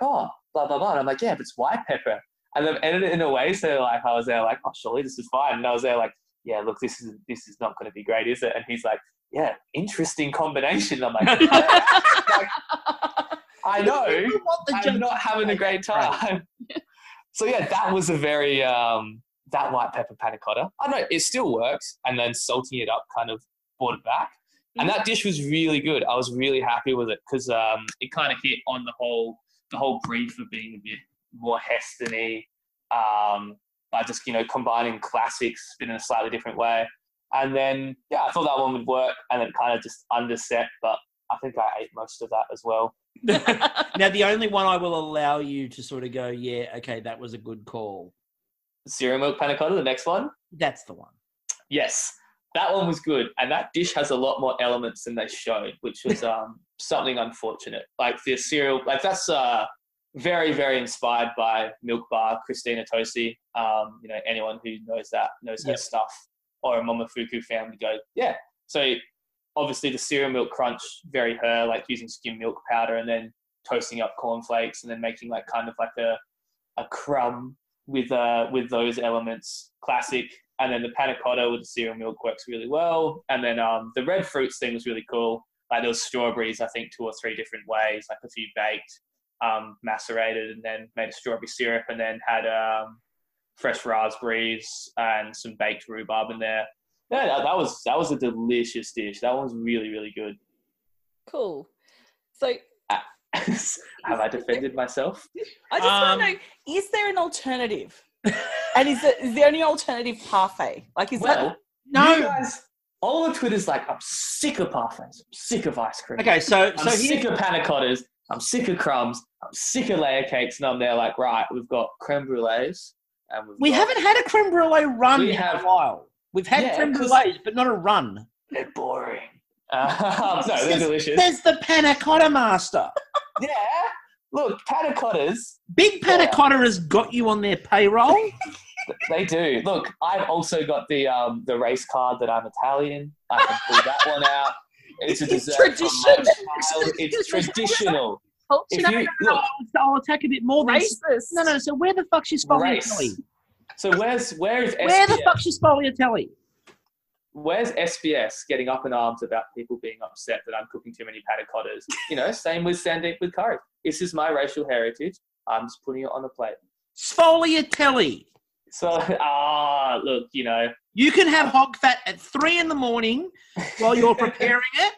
C: oh, blah blah blah. And I'm like, yeah, but it's white pepper. and they've edited it in a way so like I was there like, oh, surely this is fine, and I was there like, yeah, look, this is not going to be great, is it? And he's like, yeah, interesting combination. I'm like, like I know, I'm not having a great time. So yeah, that was a very that white pepper panna cotta. I don't know, it still works, and then salting it up kind of brought it back. And that dish was really good. I was really happy with it because it kind of hit on the whole brief of being a bit more Heston-y, by just, combining classics but in a slightly different way. And then, yeah, I thought that one would work, and it kind of just underset, but I think I ate most of that as well.
A: Now, the only one I will allow you to sort of go, yeah, okay, that was a good call.
C: Cereal milk panna cotta, the next one?
A: That's the one.
C: Yes. That one was good, and that dish has a lot more elements than they showed, which was something unfortunate. Like the cereal, like that's very, very inspired by Milk Bar, Christina Tosi. Anyone who knows that knows her stuff, or a Momofuku fan would go, yeah. So obviously the cereal milk crunch, very her, like using skim milk powder and then toasting up cornflakes and then making like kind of like a crumb with those elements, classic. And then the panna cotta with the cereal milk works really well. And then the red fruits thing was really cool. Like there was strawberries, I think 2 or 3 different ways, like a few baked, macerated, and then made a strawberry syrup, and then had fresh raspberries and some baked rhubarb in there. Yeah, that was a delicious dish. That one was really, really good.
B: Cool. So
C: have I defended myself?
B: I just want to know, is there an alternative? And is the only alternative parfait? Like, is that...
A: No.
C: You guys, all on Twitter's like, I'm sick of parfaits. I'm sick of ice cream.
A: Okay, so
C: I'm sick of panna cottas. I'm sick of crumbs. I'm sick of layer cakes. And I'm there like, right, we've got creme brulees. And
A: we haven't had a creme brulee run in a while. We've had creme brulees, but not a run.
C: They're boring. No, they're delicious.
A: There's the panna cotta master.
C: Yeah. Look, panna cottas.
A: Big panna cotta has got you on their payroll.
C: They do. Look, I've also got the race card that I'm Italian. I can pull that one out. It's a dessert. It's traditional.
A: I'll attack a bit more.
B: Racist.
A: No. So where the fuck's your sfogliatelli?
C: So where is SBS?
A: Where the fuck's your sfogliatelli?
C: Where's SBS getting up in arms about people being upset that I'm cooking too many panna cottas? Same with Sandeep with curry. This is my racial heritage. I'm just putting it on the plate.
A: Sfogliatelli.
C: So, look,
A: You can have hog fat at 3 a.m. while you're preparing it.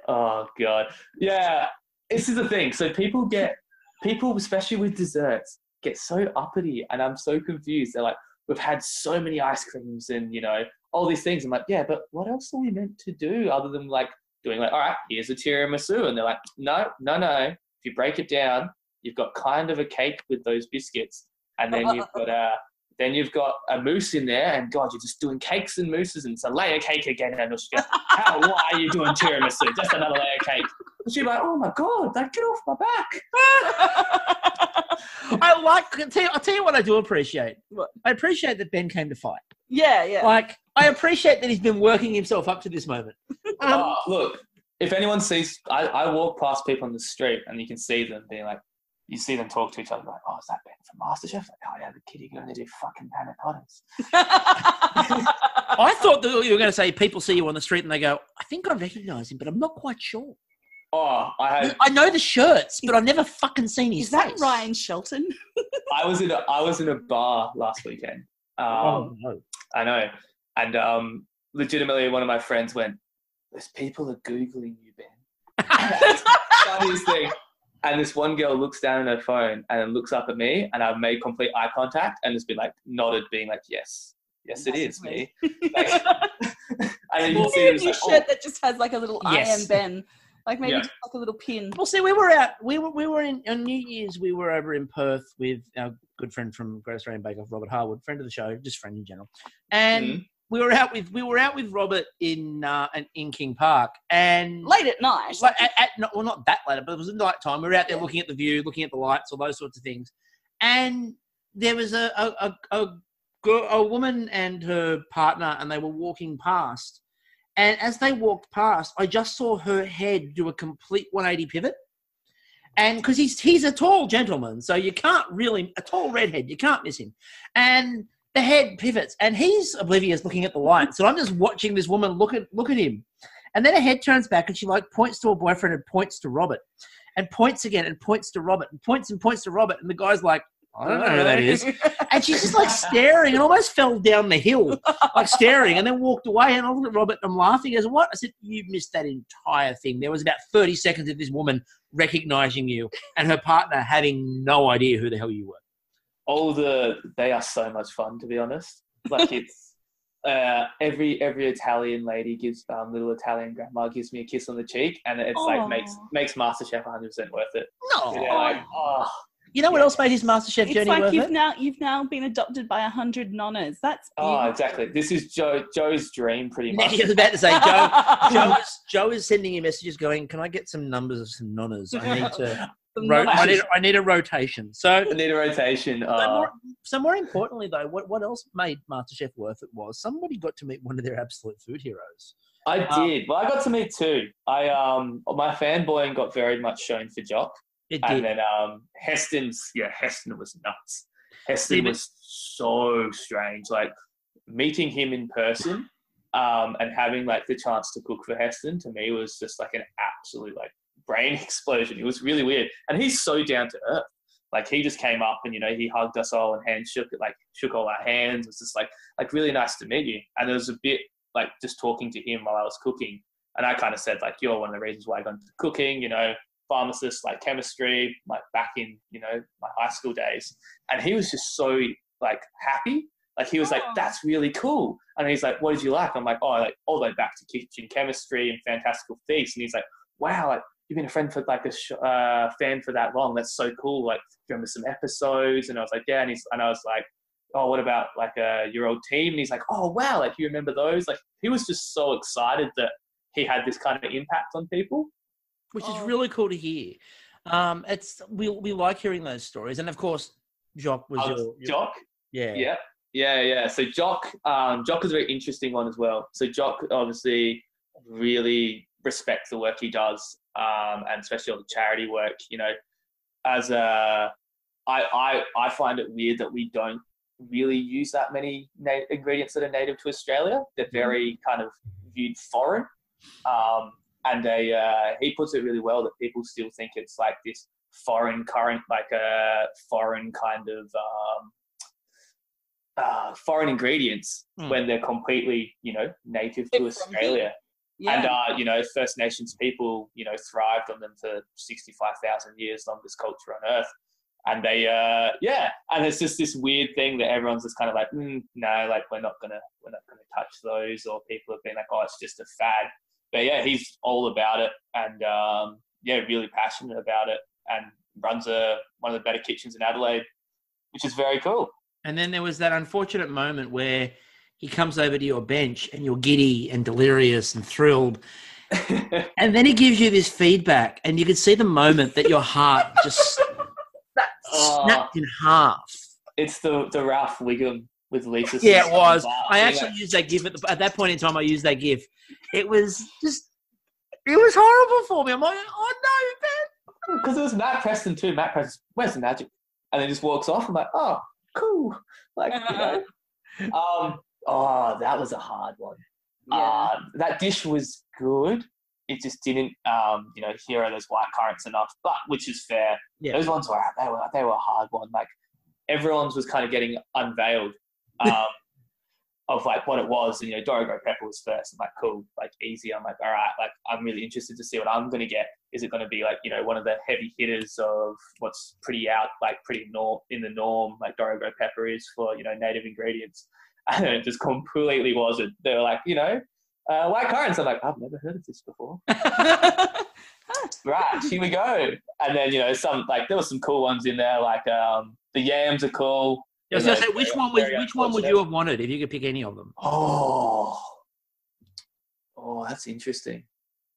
C: Oh, God. Yeah, this is the thing. So people, especially with desserts, get so uppity, and I'm so confused. They're like, we've had so many ice creams and, all these things. I'm like, yeah, but what else are we meant to do other than like doing like, all right, here's a tiramisu. And they're like, no. If you break it down, you've got kind of a cake with those biscuits. And then you've got a mousse in there, and God, you're just doing cakes and mousses, and it's a layer cake again, Anushka. Why are you doing tiramisu? Just another layer cake. And she's like, oh my God, get off my back.
A: I'll tell you what I do appreciate. I appreciate that Ben came to fight.
B: Yeah.
A: Like, I appreciate that he's been working himself up to this moment.
C: Look, if anyone sees, I walk past people on the street and you can see them being like, you see them talk to each other like, oh, is that Ben from Masterchef? Like, oh, yeah, the kid, you're going to do fucking panna cottas.
A: I thought that you were going to say people see you on the street and they go, I think I recognise him, but I'm not quite sure.
C: Oh,
A: I know the shirts, but I've never fucking seen his face.
B: Is that Ryan Shelton?
C: I was in a bar last weekend.
A: No.
C: I know. And legitimately one of my friends went, there's people are Googling you, Ben. That's the funniest thing. And this one girl looks down at her phone and then looks up at me, and I've made complete eye contact and just been like nodded, being like, yes, it is me. Like, and you see
B: a shirt that just has like a little I am Ben. Like maybe just like a little pin.
A: Well, see, we were on New Year's. We were over in Perth with our good friend from Great Australian Bake Off, Robert Harwood, friend of the show, just friend in general. And we were out with Robert in King Park, and
B: late at night.
A: Like not that late, but it was night time. We were out there looking at the view, looking at the lights, all those sorts of things. And there was a woman and her partner, and they were walking past. And as they walked past, I just saw her head do a complete 180 pivot. And because he's a tall gentleman, so you can't really, a tall redhead, you can't miss him. And the head pivots, and he's oblivious looking at the lights. So I'm just watching this woman look at him. And then her head turns back, and she like points to her boyfriend and points to Robert. And points again and points to Robert and points to Robert. And the guy's like, I don't know who that is. And she's just like staring and almost fell down the hill, like staring, and then walked away. And I looked at Robert and I'm laughing. He goes, what? I said, you missed that entire thing. There was about 30 seconds of this woman recognizing you and her partner having no idea who the hell you were.
C: They are so much fun, to be honest. Like it's every Italian lady gives little Italian grandma gives me a kiss on the cheek, and it's like makes MasterChef 100% worth it.
A: No,
C: like,
A: you know what else made his MasterChef journey worth it?
B: You've now been adopted by 100 nonnas. That's beautiful.
C: Exactly. This is Joe's dream, pretty much.
A: I was about to say, Joe is sending you messages going, can I get some numbers of some nonnas? I need a rotation. So
C: I need a rotation.
A: So more importantly, though, what else made MasterChef worth it was somebody got to meet one of their absolute food heroes.
C: I did. Well, I got to meet two. My fanboying got very much shown for Jock.
A: It did.
C: And then Heston was nuts. Heston was so strange. Like meeting him in person and having like the chance to cook for Heston to me was just like an absolute like brain explosion. It was really weird. And he's so down to earth. Like he just came up and, he hugged us all and shook all our hands. It was just like really nice to meet you. And there was a bit like just talking to him while I was cooking. And I kind of said like, you're one of the reasons why I got into cooking, pharmacist, like chemistry, like back in, my high school days. And he was just so like happy. Like he was like, that's really cool. And he's like, what did you like? I'm like, like all the way back to kitchen chemistry and Fantastical Feast. And he's like, wow, like you've been a friend for like fan for that long. That's so cool. Like, do you remember some episodes? And I was like, yeah. And I was like, oh, what about like your old team? And he's like, oh wow, like you remember those? Like he was just so excited that he had this kind of impact on people.
A: Which is really cool to hear. We like hearing those stories, and of course, Jock was your
C: Jock. Yeah. So Jock is a very interesting one as well. So Jock obviously really respects the work he does, and especially all the charity work. I find it weird that we don't really use that many ingredients that are native to Australia. They're very kind of viewed foreign. And he puts it really well that people still think it's like this foreign current, like a foreign kind of foreign ingredients when they're completely, native to Australia. Yeah. And, First Nations people, thrived on them for 65,000 years, longest culture on earth. And they, and it's just this weird thing that everyone's just kind of like, no, like we're not gonna touch those, or people have been like, oh, it's just a fad. But yeah, he's all about it, and really passionate about it, and runs one of the better kitchens in Adelaide, which is very cool.
A: And then there was that unfortunate moment where he comes over to your bench and you're giddy and delirious and thrilled, and then he gives you this feedback, and you can see the moment that your heart just snapped in half. It's
C: the Ralph Wiggum with Lisa.
A: Yeah, it was. I actually used that gif at that point in time. I used that gif. It was horrible for me. I'm like, oh no, man.
C: Because it was Matt Preston too. Matt Preston, where's the magic? And then just walks off. I'm like, oh, cool. Like, that was a hard one. Yeah. That dish was good. It just didn't, hero those white currants enough, but which is fair. Yeah. Those ones were they were a hard one. Like everyone's was kind of getting unveiled of like what it was. And, Dorigo Pepper was first. I'm like, cool, like easy. I'm like, all right, like I'm really interested to see what I'm going to get. Is it going to be like, one of the heavy hitters of what's pretty in the norm, like Dorigo Pepper is for, native ingredients. And it just completely wasn't. They were like, white currants. I'm like, I've never heard of this before. Right, here we go. And then, there was some cool ones in there, like the yams are cool.
A: Yeah, so which one would you have wanted if you could pick any of them?
C: Oh, that's interesting.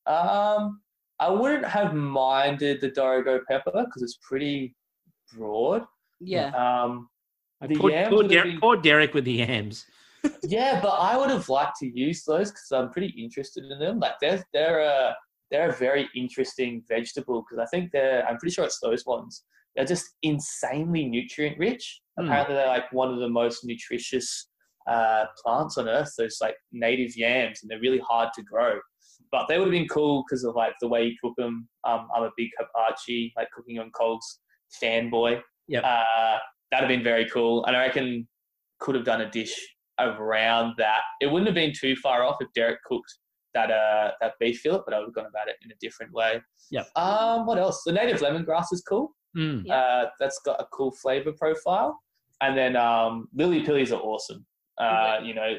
C: I wouldn't have minded the Dorigo Pepper because it's pretty broad.
B: Yeah.
A: Poor Derek with the yams.
C: Yeah, but I would have liked to use those because I'm pretty interested in them. Like they're they're a very interesting vegetable because I think I'm pretty sure it's those ones. They're just insanely nutrient rich. Apparently they're like one of the most nutritious plants on earth, those like native yams, and they're really hard to grow. But they would have been cool because of like the way you cook them. I'm a big hibachi, like cooking on coals fanboy.
A: Yeah.
C: That'd have been very cool. And I reckon could have done a dish around that. It wouldn't have been too far off if Derek cooked that beef fillet, but I would have gone about it in a different way.
A: Yeah.
C: What else? The native lemongrass is cool. That's got a cool flavor profile. And then lily pillies are awesome. You know,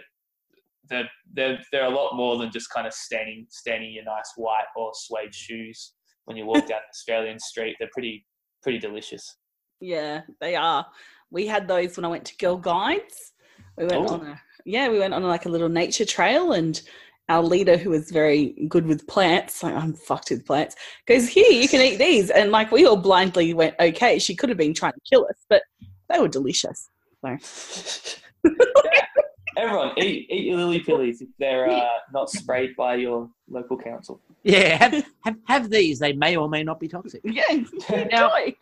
C: they're a lot more than just kind of standing in your nice white or suede shoes when you walk down an Australian street. They're pretty delicious.
B: Yeah, they are. We had those when I went to Girl Guides. We went on like a little nature trail, and our leader, who was very good with plants, like I'm fucked with plants, goes, "Here, you can eat these." And like we all blindly went, okay. She could have been trying to kill us, but they were delicious. So.
C: Everyone, eat your lily pillies if they're not sprayed by your local council.
A: Yeah, have these. They may or may not be toxic.
B: Yeah, enjoy.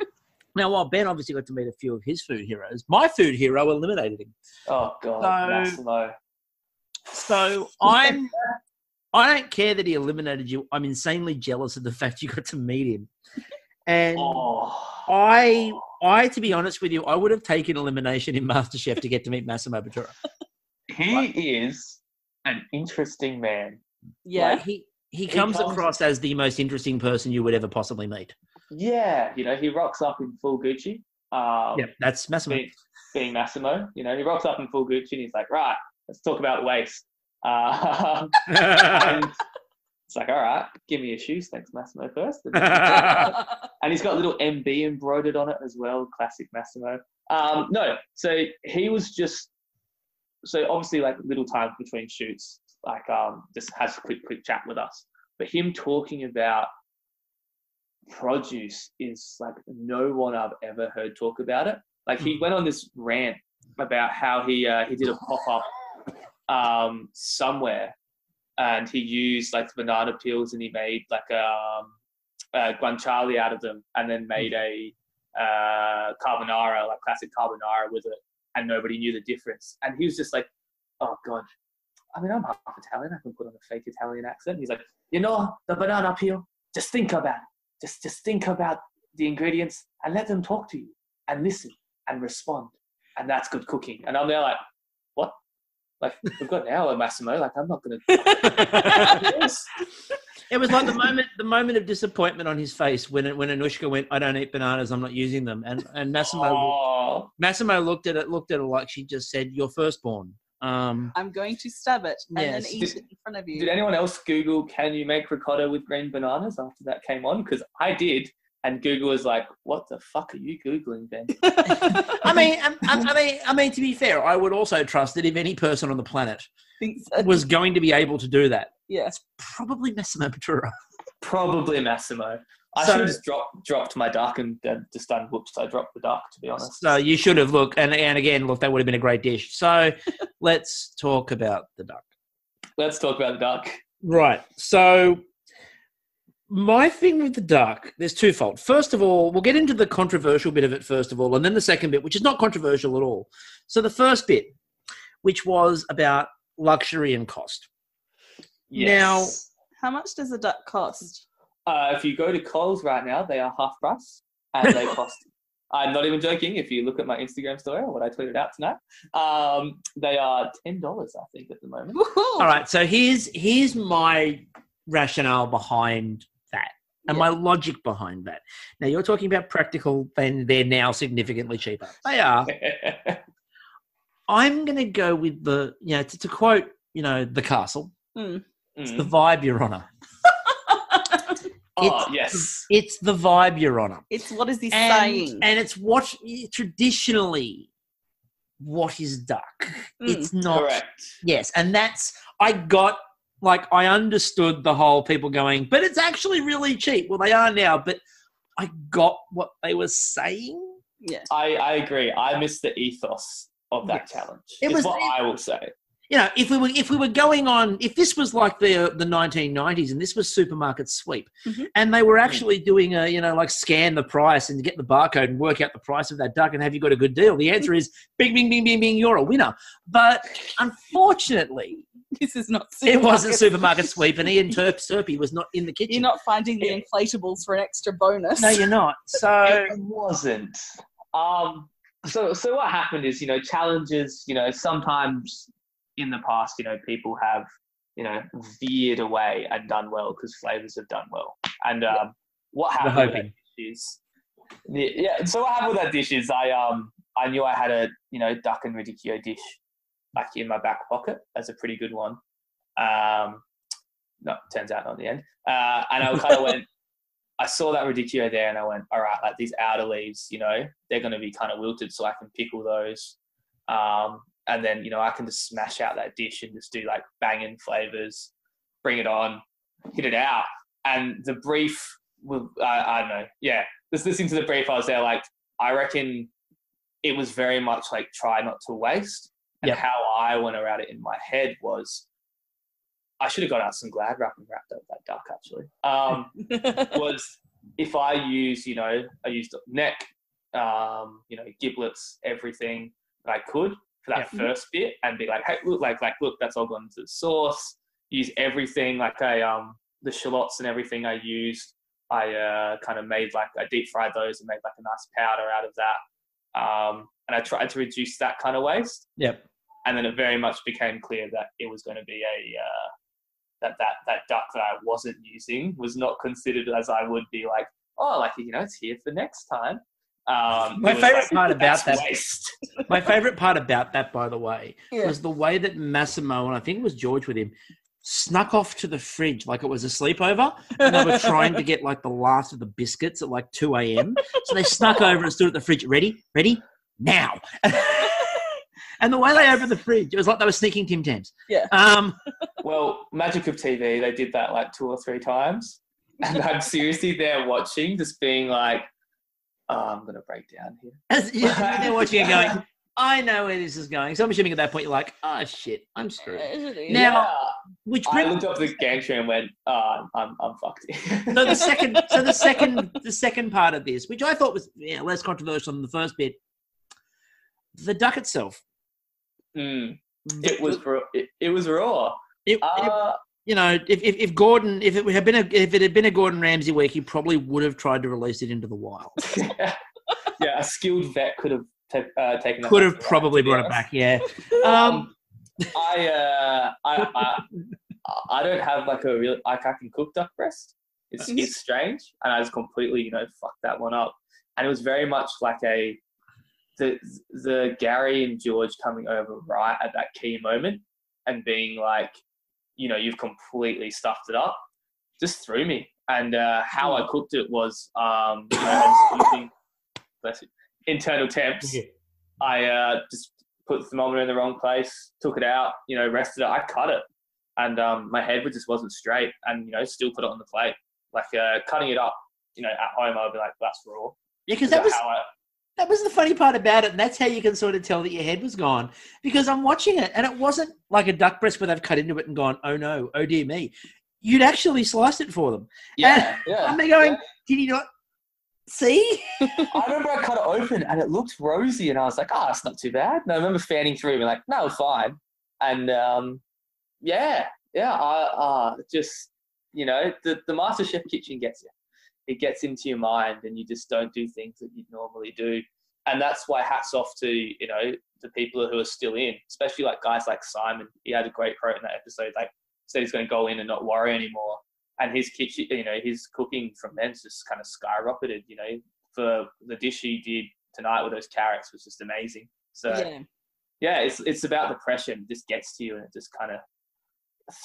A: Now, while Ben obviously got to meet a few of his food heroes, my food hero eliminated him.
C: Oh God, Massimo.
A: So I don't care that he eliminated you. I'm insanely jealous of the fact you got to meet him. And I, to be honest with you, I would have taken elimination in MasterChef to get to meet Massimo Bottura.
C: He is an interesting man.
B: Yeah.
A: Like he comes across as the most interesting person you would ever possibly meet.
C: Yeah. You know, he rocks up in full Gucci.
A: That's Massimo.
C: Being Massimo, you know, he rocks up in full Gucci and he's like, right, let's talk about waste. And it's like, all right, give me your shoes. Thanks, Massimo, first. And he's got a little MB embroidered on it as well. Classic Massimo. No, so he was just, so obviously like little time between shoots, like just has a quick chat with us. But him talking about produce is like no one I've ever heard talk about it. Like he went on this rant about how he did a pop-up somewhere, and he used like banana peels and he made like a guanciale out of them, and then made a carbonara, like classic carbonara with it, and nobody knew the difference. And he was just like, oh God, I mean, I'm half Italian, I can put on a fake Italian accent. He's like, you know, the banana peel, just think about it. Just think about the ingredients and let them talk to you and listen and respond. And that's good cooking. And I'm there like, what? Like, we've got an hour, Massimo. Like, I'm not going to.
A: It was like the moment of disappointment on his face when Anushka went, I don't eat bananas, I'm not using them. And Massimo looked at it like she just said, your firstborn.
B: I'm going to stab it and then eat it in front of you.
C: Did anyone else Google, can you make ricotta with green bananas after that came on? Because I did. And Google was like, what the fuck are you Googling, Ben?
A: I mean, to be fair, I would also trust that if any person on the planet was going to be able to do that,
B: it's
A: probably Massimo Bottura.
C: Probably Massimo. I should have just dropped my duck and just done whoops. I dropped the duck, to be honest.
A: So you should have looked, and again, look, that would have been a great dish. So let's talk about the duck.
C: Let's talk about the duck.
A: Right. So my thing with the duck, there's twofold. First of all, we'll get into the controversial bit of it first of all, and then the second bit, which is not controversial at all. So the first bit, which was about luxury and cost.
C: Yes.
A: Now,
B: how much does a duck cost?
C: If you go to Coles right now, they are half price, and they cost. I'm not even joking. If you look at my Instagram story or what I tweeted out tonight, they are $10, I think, at the moment.
B: Woo-hoo!
A: All right. So here's my rationale behind that, and my logic behind that. Now, you're talking about practical, then they're now significantly cheaper. They are. I'm going to go with the, to quote, the castle. It's the vibe, Your Honour.
C: Yes.
A: It's the vibe, Your Honour.
B: It's what is he saying?
A: And it's what traditionally what is duck. It's not.
C: Correct.
A: Yes. And that's, I understood the whole people going, but it's actually really cheap. Well, they are now, but I got what they were saying.
B: Yeah.
C: I agree. I missed the ethos of that challenge. It's what I will say.
A: if we were going on, if this was like the 1990s and this was Supermarket Sweep, and they were actually doing a, like scan the price and get the barcode and work out the price of that duck and have you got a good deal, the answer is bing, bing, bing, bing, bing, you're a winner. But unfortunately,
B: this is not.
A: It wasn't Supermarket Sweep, and Ian Turpie was not in the kitchen.
B: You're not finding the inflatables for an extra bonus.
A: No, you're not. So
C: it wasn't. So what happened is, challenges, sometimes in the past, people have, veered away and done well because flavors have done well. And what happened with that dish is, so what happened with that dish is I knew I had a, duck and radicchio dish like in my back pocket as a pretty good one. No, turns out not in the end. And I kind of went, I saw that radicchio there and I went, all right, like these outer leaves, they're going to be kind of wilted so I can pickle those. And then, I can just smash out that dish and just do like banging flavors, bring it on, hit it out. And the brief, I don't know. Yeah. Just listening to the brief, I was there like, I reckon it was very much like try not to waste. And how I went around it in my head was, I should have got out some Glad wrap and wrapped up that duck actually. Was if I use, I used neck, giblets, everything that I could for that first bit and be like, hey, look, look, that's all gone into the sauce. Use everything like the shallots and everything I used. I kind of made I deep fried those and made like a nice powder out of that. And I tried to reduce that kind of waste.
A: Yep.
C: And then it very much became clear that it was going to be that duck that I wasn't using was not considered as I would be like, it's here for next time.
A: My favorite part about that, my favorite part about that, by the way, was the way that Massimo, and I think it was George with him, snuck off to the fridge like it was a sleepover, and they were trying to get like the last of the biscuits at like 2 a.m. So they snuck over and stood at the fridge, ready, now. And the way they opened the fridge, it was like they were sneaking Tim Tams.
B: Yeah.
C: Well, magic of TV, they did that like 2 or 3 times. And I'm seriously there watching, just being like, I'm going to break down here.
A: They're watching and going, I know where this is going. So I'm assuming at that point you're like, oh, shit, I'm screwed. Now,
C: I looked up the gantry and went, I'm fucked.
A: So the second part of this, which I thought was less controversial than the first bit, the duck itself.
C: It was raw.
A: If Gordon, if it had been a Gordon Ramsay week, he probably would have tried to release it into the wild.
C: Yeah, a skilled vet could have taken.
A: Could have probably brought it back. Yeah.
C: I don't have like a real I can cook duck breast. It's strange, and I just completely fucked that one up. And it was very much like the Gary and George coming over right at that key moment and being like, you've completely stuffed it up, just threw me. And how I cooked it was using internal temps. I just put the thermometer in the wrong place, took it out, rested it. I cut it, and my head just wasn't straight, and still put it on the plate. Like cutting it up, at home, I'd be like, that's raw.
A: Yeah, because that was the funny part about it, and that's how you can sort of tell that your head was gone. Because I'm watching it, and it wasn't like a duck breast where they've cut into it and gone, oh no, oh dear me. You'd actually sliced it for them.
C: Yeah.
A: And they're going, did you not see?
C: I remember I cut it open, and it looked rosy, and I was like, it's not too bad. And I remember fanning through and being like, no, fine. And just, the MasterChef kitchen gets you. It gets into your mind and you just don't do things that you'd normally do. And that's why hats off to, the people who are still in, especially like guys like Simon. He had a great quote in that episode, like said he's going to go in and not worry anymore. And his kitchen, his cooking from then's just kind of skyrocketed, for the dish he did tonight with those carrots was just amazing. So it's about the pressure. It just gets to you and it just kind of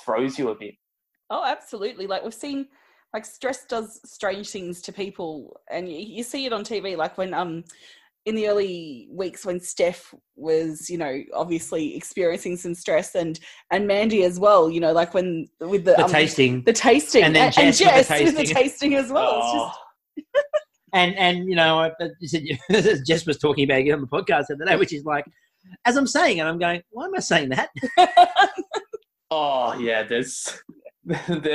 C: throws you a bit.
B: Oh, absolutely. Like we've seen, like stress does strange things to people, and you see it on TV. Like when in the early weeks when Steph was, obviously experiencing some stress, and Mandy as well. Like when with the
A: tasting,
B: and then Jess with the tasting as well.
A: Oh. It's just... and Jess was talking about it on the podcast the other day, which is like as I'm saying it, I'm going, why am I saying that?
C: Oh yeah, there's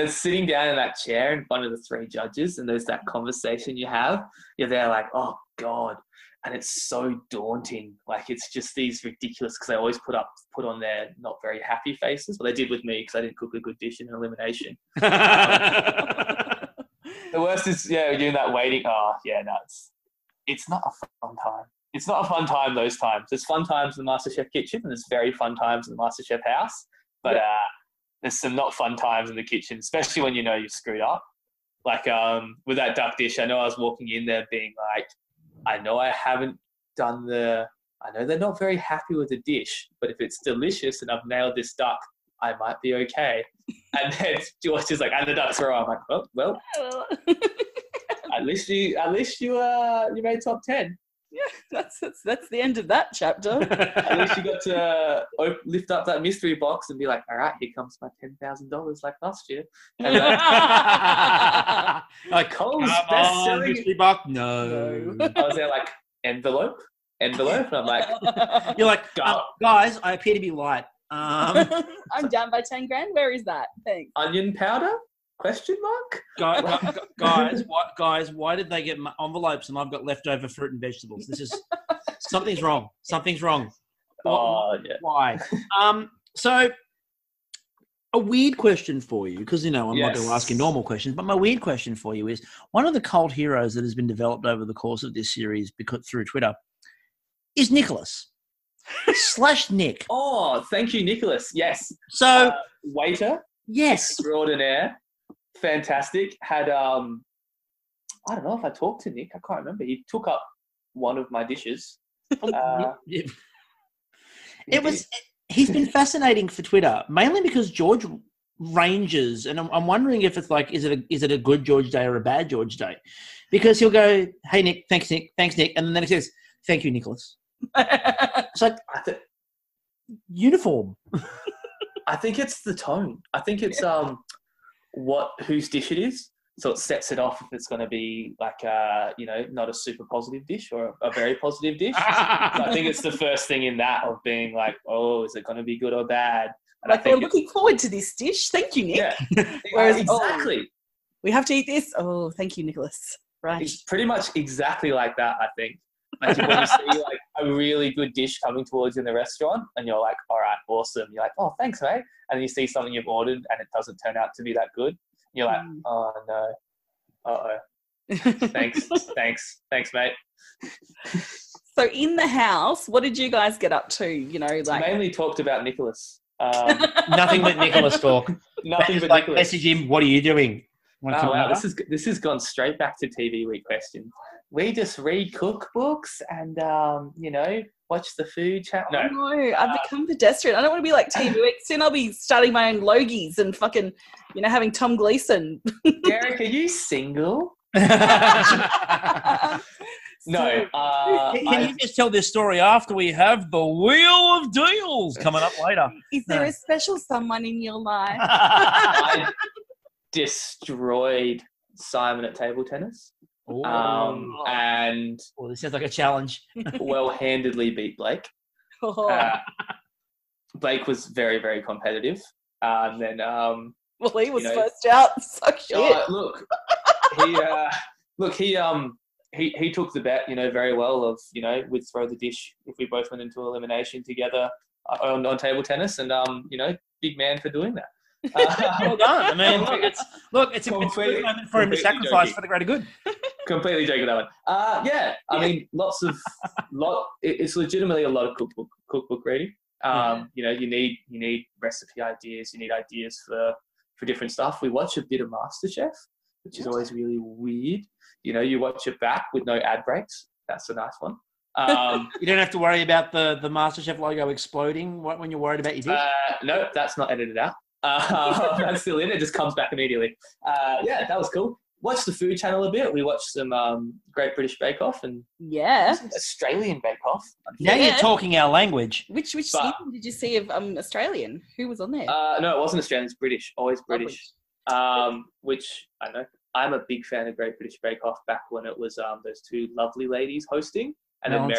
C: sitting down in that chair in front of the three judges, and there's that conversation you have. You're there like, oh God, and it's so daunting. Like it's just these ridiculous, because they always put on their not very happy faces. Well, they did with me because I didn't cook a good dish in elimination. The worst is you're doing that waiting. Oh yeah, no, it's not a fun time. It's not a fun time those times. There's fun times in the MasterChef kitchen, and there's very fun times in the MasterChef house. But there's some not fun times in the kitchen, especially when you know you've screwed up. Like with that duck dish, I know I was walking in there being like, I know I haven't done I know they're not very happy with the dish, but if it's delicious and I've nailed this duck, I might be okay. And then George is like, and the duck's raw. I'm like, oh, well, at least you made top 10.
B: Yeah, that's the end of that chapter.
C: At least you got to lift up that mystery box and be like, all right, here comes my $10,000 like last year. And like Cole's best-selling
A: mystery box. No.
C: I was there like, envelope, and I'm like,
A: you're like, guys, I appear to be light.
B: I'm down by 10 grand. Where is that? Thanks.
C: Onion powder? Question mark?
A: Guys, why did they get envelopes and I've got leftover fruit and vegetables? Something's wrong.
C: Oh, yeah.
A: Why? So a weird question for you, because, I'm not going to ask you normal questions, but my weird question for you is, one of the cult heroes that has been developed over the course of this series through Twitter is Nicholas / Nick.
C: Oh, thank you, Nicholas. Yes.
A: So
C: waiter.
A: Yes.
C: Extraordinaire. Fantastic. Had I don't know if I talked to Nick. I can't remember. He took up one of my dishes.
A: He's been fascinating for Twitter, mainly because George ranges, and I'm wondering if it's like, is it a good George day or a bad George day? Because he'll go, hey Nick, thanks Nick, and then he says, thank you, Nicholas. It's like uniform.
C: I think it's the tone. I think it's whose dish it is. So it sets it off if it's going to be like not a super positive dish or a very positive dish. So I think it's the first thing in that of being like, oh, is it going to be good or bad? And
B: like, we're looking forward to this dish. Thank you, Nick.
C: Yeah,
B: Whereas,
C: exactly.
B: We have to eat this. Oh, thank you, Nicholas. Right.
C: It's pretty much exactly like that, I think. Like when you see like a really good dish coming towards you in the restaurant and you're like, all right, awesome. You're like, oh, thanks, mate. And then you see something you've ordered and it doesn't turn out to be that good. You're like, oh, no. Uh-oh. Thanks, mate.
B: So in the house, what did you guys get up to?
C: Mainly talked about Nicholas.
A: Nothing but Nicholas talk.
C: Nothing but
A: like,
C: Nicholas.
A: message him, what are you doing?
C: Wow, this has gone straight back to TV Week questions. We just read cookbooks and, watch the food channel.
B: No, I've become pedestrian. I don't want to be like TV Week. Soon I'll be starting my own Logies and fucking, having Tom Gleeson.
C: Derek, are you single? No.
A: Can you just tell this story after we have the Wheel of Deals coming up later?
B: Is there a special someone in your life?
C: I destroyed Simon at table tennis. And
A: this sounds like a challenge.
C: Well-handedly beat Blake. Blake was very, very competitive. And then,
B: he was first out. Suck shit.
C: He took the bet, very well of, we'd throw the dish if we both went into elimination together on table tennis, and big man for doing that.
A: Well done. I mean, it's a good moment for him to sacrifice for the greater good.
C: Completely joking that one. I mean, it's legitimately a lot of cookbook reading. You need recipe ideas. You need ideas for different stuff. We watch a bit of MasterChef, which is always really weird. You watch it back with no ad breaks. That's a nice one.
A: You don't have to worry about the MasterChef logo exploding when you're worried about your dish?
C: No, that's not edited out. That's still in. It just comes back immediately. That was cool. Watched the Food Channel a bit. We watched some Great British Bake Off and Australian Bake Off.
A: Now you're talking our language.
B: Which season did you see of Australian? Who was on there?
C: No, it wasn't Australian. It's British. Always British. Which I don't know. I'm a big fan of Great British Bake Off back when it was those two lovely ladies hosting, and then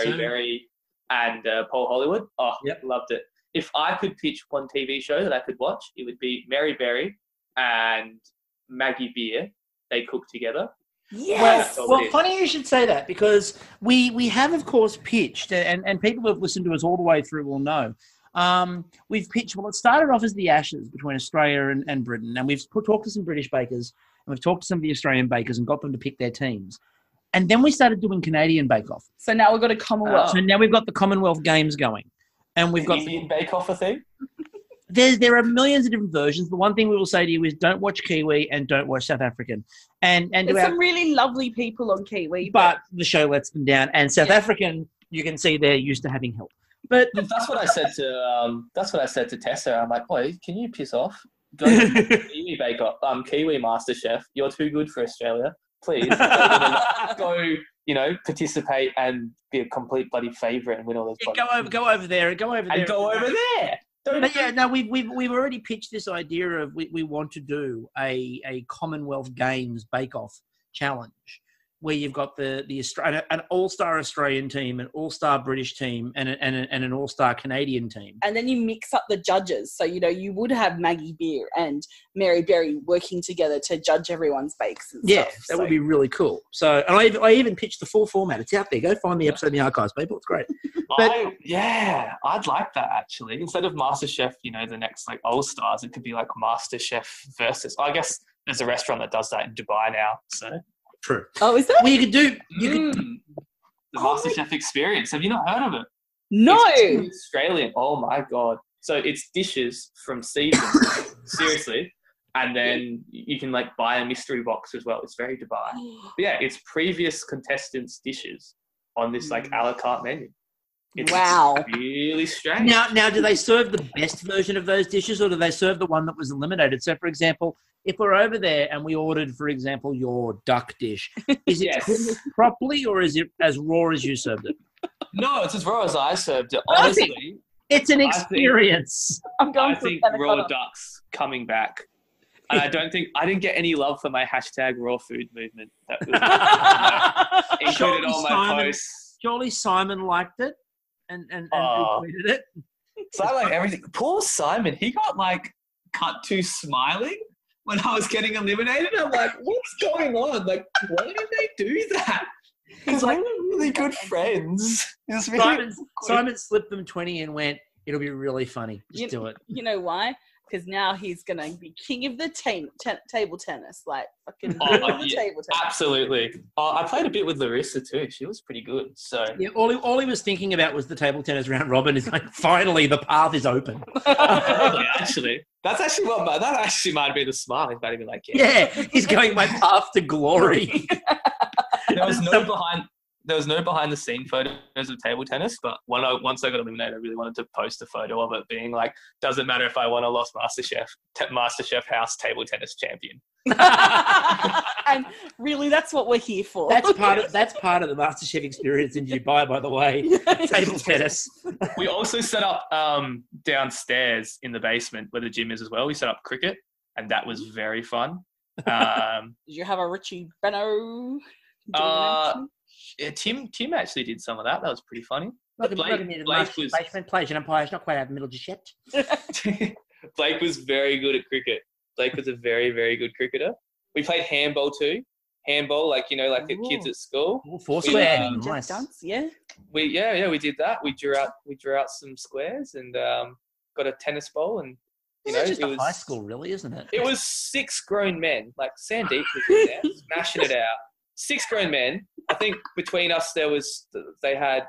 C: and Paul Hollywood. Oh,
A: Yep.
C: loved it. If I could pitch one TV show that I could watch, it would be Mary Berry and Maggie Beer. They cook together.
B: Yes.
A: Well, funny you should say that, because we have, of course, pitched, and people who have listened to us all the way through will know. We've pitched, well, it started off as the Ashes between Australia and Britain, and we've talked to some British bakers, and we've talked to some of the Australian bakers and got them to pick their teams. And then we started doing Canadian Bake Off.
B: So now we've got a Commonwealth.
A: So now we've got the Commonwealth Games going. And we've got
C: Indian Bake Off a thing?
A: There are millions of different versions. The one thing we will say to you is don't watch Kiwi and don't watch South African. And
B: There's some really lovely people on Kiwi.
A: But the show lets them down. And South African, you can see they're used to having help. But
C: that's what I said to Tessa. I'm like, "Oi, can you piss off? Go to Kiwi Bake Off, Kiwi Masterchef. You're too good for Australia. Please go, participate and be a complete bloody favourite and win all those.
A: Go over there.
C: But
A: yeah, no, we've already pitched this idea of we want to do a Commonwealth Games Bake Off challenge, where you've got an all-star Australian team, an all-star British team, and an all-star Canadian team.
B: And then you mix up the judges. So, you would have Maggie Beer and Mary Berry working together to judge everyone's bakes and stuff.
A: That would be really cool. So, and I even pitched the full format. It's out there. Go find the episode in the archives, people. It's great.
C: I'd like that, actually. Instead of MasterChef, the next All-Stars, it could be like MasterChef versus... I guess there's a restaurant that does that in Dubai now, so...
A: True.
B: Oh, is that?
A: Well, you could do
C: the MasterChef experience. Have you not heard of it?
B: No.
C: It's Australian. Oh my God. So it's dishes from seasons, seriously. And then you can buy a mystery box as well. It's very Dubai. But yeah, it's previous contestants' dishes on this a la carte menu. It's really strange.
A: Now, do they serve the best version of those dishes, or do they serve the one that was eliminated? So, for example, if we're over there and we ordered, for example, your duck dish, is it cooked properly, or is it as raw as you served it?
C: No, it's as raw as I served it. Honestly,
A: it's an experience.
C: I think raw ducks coming back. And I didn't get any love for my hashtag raw food movement. That was included on my posts.
A: Surely Simon liked it and retweeted it.
C: So I like everything. Poor Simon, he got cut to smiling when I was getting eliminated. I'm like, what's going on? Why did they do that? Because we're really good friends.
A: Simon slipped them 20 and went, it'll be really funny. Just do it.
B: You know why? Because now he's going to be king of the table tennis. Table tennis.
C: Absolutely. I played a bit with Larissa too. She was pretty good. So
A: yeah, all he was thinking about was the table tennis round robin. Is finally the path is open.
C: Yeah, actually. That actually might be the smile. He's about to be
A: yeah, he's going my path to glory.
C: There was no behind the scene photos of table tennis, but once I got eliminated, I really wanted to post a photo of it being doesn't matter if I won or lost MasterChef, MasterChef house table tennis champion.
B: And really, that's what we're here for.
A: That's part of the MasterChef experience in Dubai, by the way. Table tennis.
C: We also set up downstairs in the basement where the gym is as well. We set up cricket, and that was very fun.
B: Did you have a Richie Benno?
C: Yeah, Tim actually did some of that. That was pretty funny.
A: Blake was basement plays an umpire. It's not quite out of the middle just yet.
C: Blake was very good at cricket. Blake was a very, very good cricketer. We played handball too. Handball, the kids at school.
A: Foursquare,
B: nice. Dance, yeah.
C: We did that. We drew out some squares and got a tennis ball, and
A: it was high school, really, isn't it?
C: It was 6 grown men. Sandeep was in there, smashing it out. 6 grown men. I think between us they had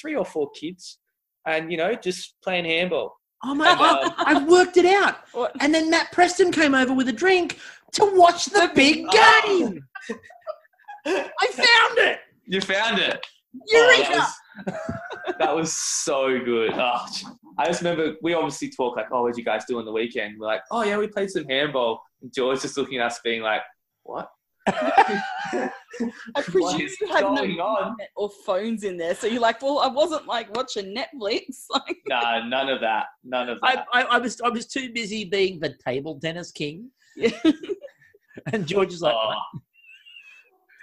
C: 3 or 4 kids, and just playing handball.
A: Oh my God! I've worked it out.
B: What?
A: And then Matt Preston came over with a drink to watch the big game. I found it.
C: You found it.
A: Eureka!
C: That was so good. Oh, I just remember we obviously talk what did you guys do on the weekend? We're like, oh yeah, we played some handball. And George just looking at us being like, what?
B: I presume you had no internet or phones in there, so you're like, well, I wasn't watching Netflix.
C: No, none of that.
A: I was too busy being the table tennis king.
B: Yeah.
A: And George is like,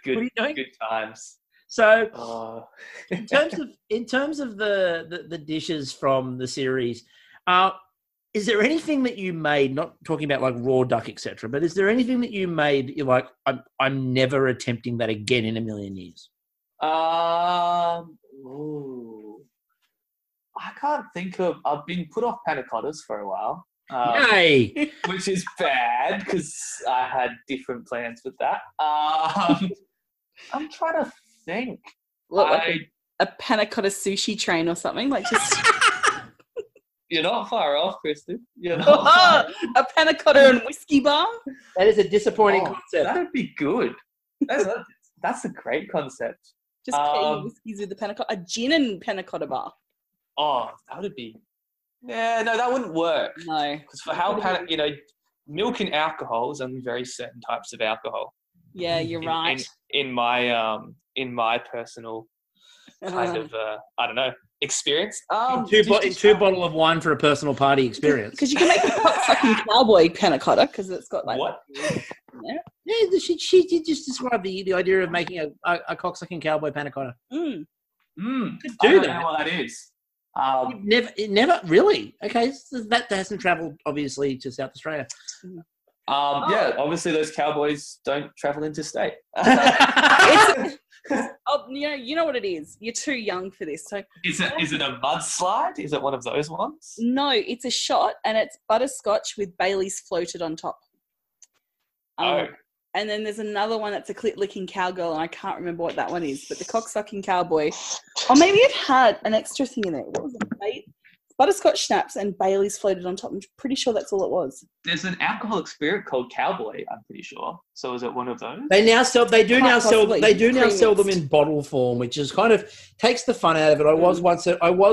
C: good,
A: what are you doing?
C: Good times.
A: So, in terms of the dishes from the series, is there anything that you made? Not talking about like raw duck, etc., but is there anything that you made that you're like, I'm never attempting that again in a million years?
C: I can't think of. I've been put off panna cottas for a while.
A: Yay!
C: Which is bad because I had different plans with that. I'm trying to think.
B: Like a panna cotta sushi train or something? Like just
C: You're not far off, Kristie. You're not
B: a panna cotta and whiskey bar?
A: That is a disappointing concept.
C: That'd be good. That's a great concept.
B: Just pairing whiskeys with the panna cotta. A gin and panna cotta bar.
C: Oh, that would be... Yeah, no, that wouldn't work.
B: No.
C: Because for how milk and alcohol is only very certain types of alcohol.
B: Yeah, you're right.
C: In my personal kind of, I don't know, experience.
A: Two bottle of wine for a personal party experience.
B: Because you can make a cocksucking cowboy panna cotta because it's got like...
C: What?
A: Yeah, she did just describe the idea of making a cocksucking cowboy panna cotta.
C: I don't know what that is.
A: Never really. Okay, so that hasn't travelled obviously to South Australia.
C: Yeah, obviously those cowboys don't travel interstate.
B: You know what it is. You're too young for this. So
C: is it a mudslide? Is it one of those ones?
B: No, it's a shot, and it's butterscotch with Baileys floated on top. And then there's another one that's a clit-licking cowgirl, and I can't remember what that one is. But the cocksucking cowboy, or maybe it had an extra thing in it. What was it? Butterscotch schnapps and Baileys floated on top. I'm pretty sure that's all it was.
C: There's an alcoholic spirit called Cowboy, I'm pretty sure. So is it one of those?
A: They do now sell them in bottle form, which is kind of takes the fun out of it. I was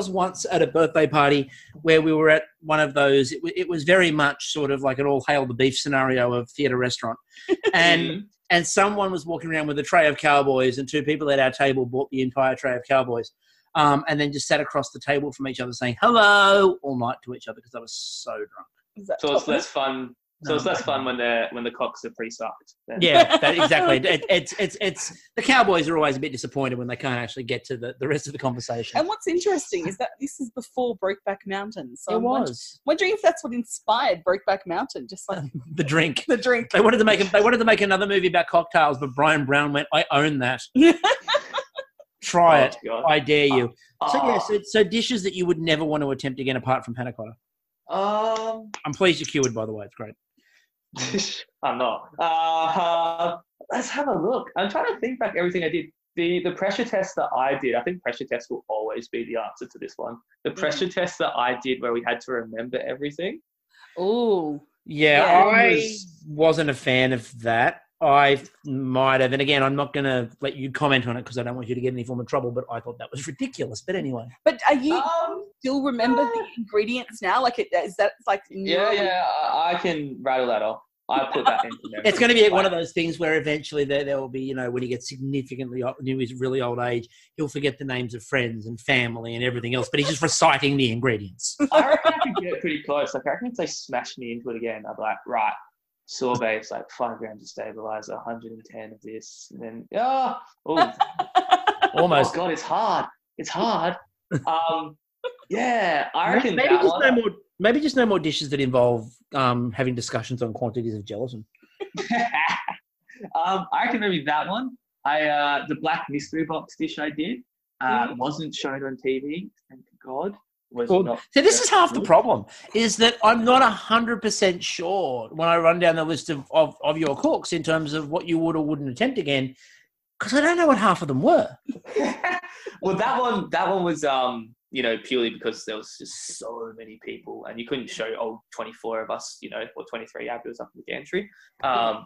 A: once at a birthday party where we were at one of those. It was very much sort of like an all hail the beef scenario of theatre restaurant. And and someone was walking around with a tray of cowboys, and two people at our table bought the entire tray of cowboys. And then just sat across the table from each other saying hello all night to each other because I was so drunk.
C: So it's less fun. So it's less fun when the cocks are pre-sucked. Then.
A: Yeah, exactly. It's the Cowboys are always a bit disappointed when they can't actually get to the rest of the conversation.
B: And what's interesting is that this is before Brokeback Mountain. So
A: it was
B: wondering if that's what inspired Brokeback Mountain, just like
A: the drink.
B: The drink.
A: They wanted to make another movie about cocktails, but Brian Brown went, "I own that." Try it. God. I dare you. So dishes that you would never want to attempt again apart from panna cotta. I'm pleased you're cured, by the way. It's great.
C: I'm not. Let's have a look. I'm trying to think back everything I did. The pressure test that I did, I think pressure test will always be the answer to this one. The pressure test that I did where we had to remember everything.
B: Oh.
A: Yeah, I wasn't a fan of that. I might have, and again, I'm not going to let you comment on it because I don't want you to get any form of trouble, but I thought that was ridiculous. But anyway.
B: But are you still remember the ingredients now? Like, is that like...
C: Yeah, I can rattle that off. I put that into memory.
A: It's going to be one of those things where eventually there will be, when he gets significantly near his really old age, he'll forget the names of friends and family and everything else, but he's just reciting the ingredients.
C: I reckon I could get pretty close. Like, I reckon if they smash me into it again, I'd be like, right. Sorbet, it's like 5 grams of stabilizer, 110 of this, and then almost. Oh God, it's hard. It's hard. Yeah, I reckon
A: maybe just no more dishes that involve having discussions on quantities of gelatin.
C: I reckon maybe that one. The black mystery box dish I did wasn't shown on TV. Thank God.
A: So this is half the problem, is that I'm not 100% sure when I run down the list of your cooks in terms of what you would or wouldn't attempt again, because I don't know what half of them were.
C: Well, that one was purely because there was just so many people, and you couldn't show 24 of us, or 23. Abby was up in the gantry.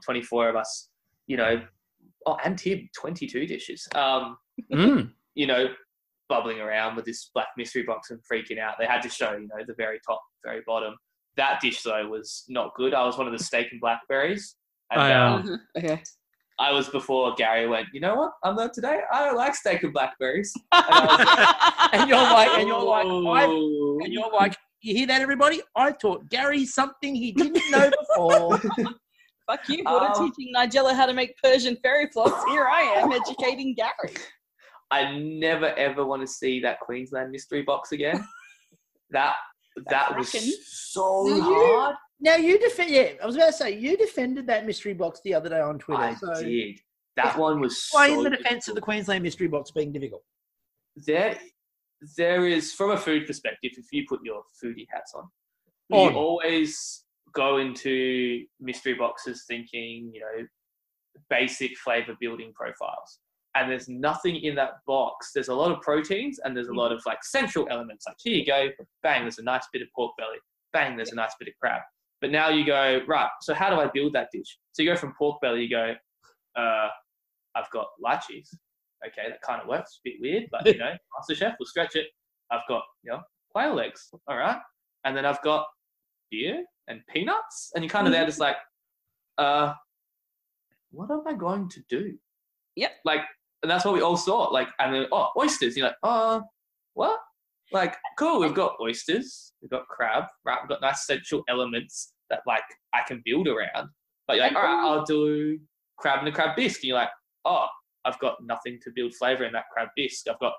C: 24 of us, and Tib, 22 dishes. Bubbling around with this black mystery box and freaking out. They had to show, the very top, very bottom. That dish, though, was not good. I was one of the steak and blackberries. And,
B: okay.
C: I was before Gary went, you know what? I learned today I don't like steak and blackberries.
A: And you're like, you hear that, everybody? I taught Gary something he didn't know before.
B: Fuck you, teaching Nigella how to make Persian fairy floss. Here I am educating Gary.
C: I never ever want to see that Queensland mystery box again. That was so hard.
A: Now you defend. Yeah, I was about to say you defended that mystery box the other day on Twitter.
C: I did. That one was
A: explain
C: so
A: the defense
C: difficult.
A: of the Queensland mystery box being difficult.
C: There is, from a food perspective, if you put your foodie hats on, you always go into mystery boxes thinking, basic flavor building profiles. And there's nothing in that box. There's a lot of proteins and there's a lot of like central elements. Like here you go, bang, there's a nice bit of pork belly. Bang, there's a nice bit of crab. But now you go, right, so how do I build that dish? So you go from pork belly, you go, I've got lychees. Okay, that kind of works. A bit weird, but Masterchef will stretch it. I've got, quail legs. All right. And then I've got beer and peanuts. And you're kind of there just like, what am I going to do?
B: Yep.
C: Like, and that's what we all saw. Like, and then, oysters. You're like, what? Like, cool, we've got oysters, we've got crab, right? We've got nice central elements that, like, I can build around. But you're like, all right, I'll do crab and a crab bisque. And you're like, I've got nothing to build flavour in that crab bisque. I've got,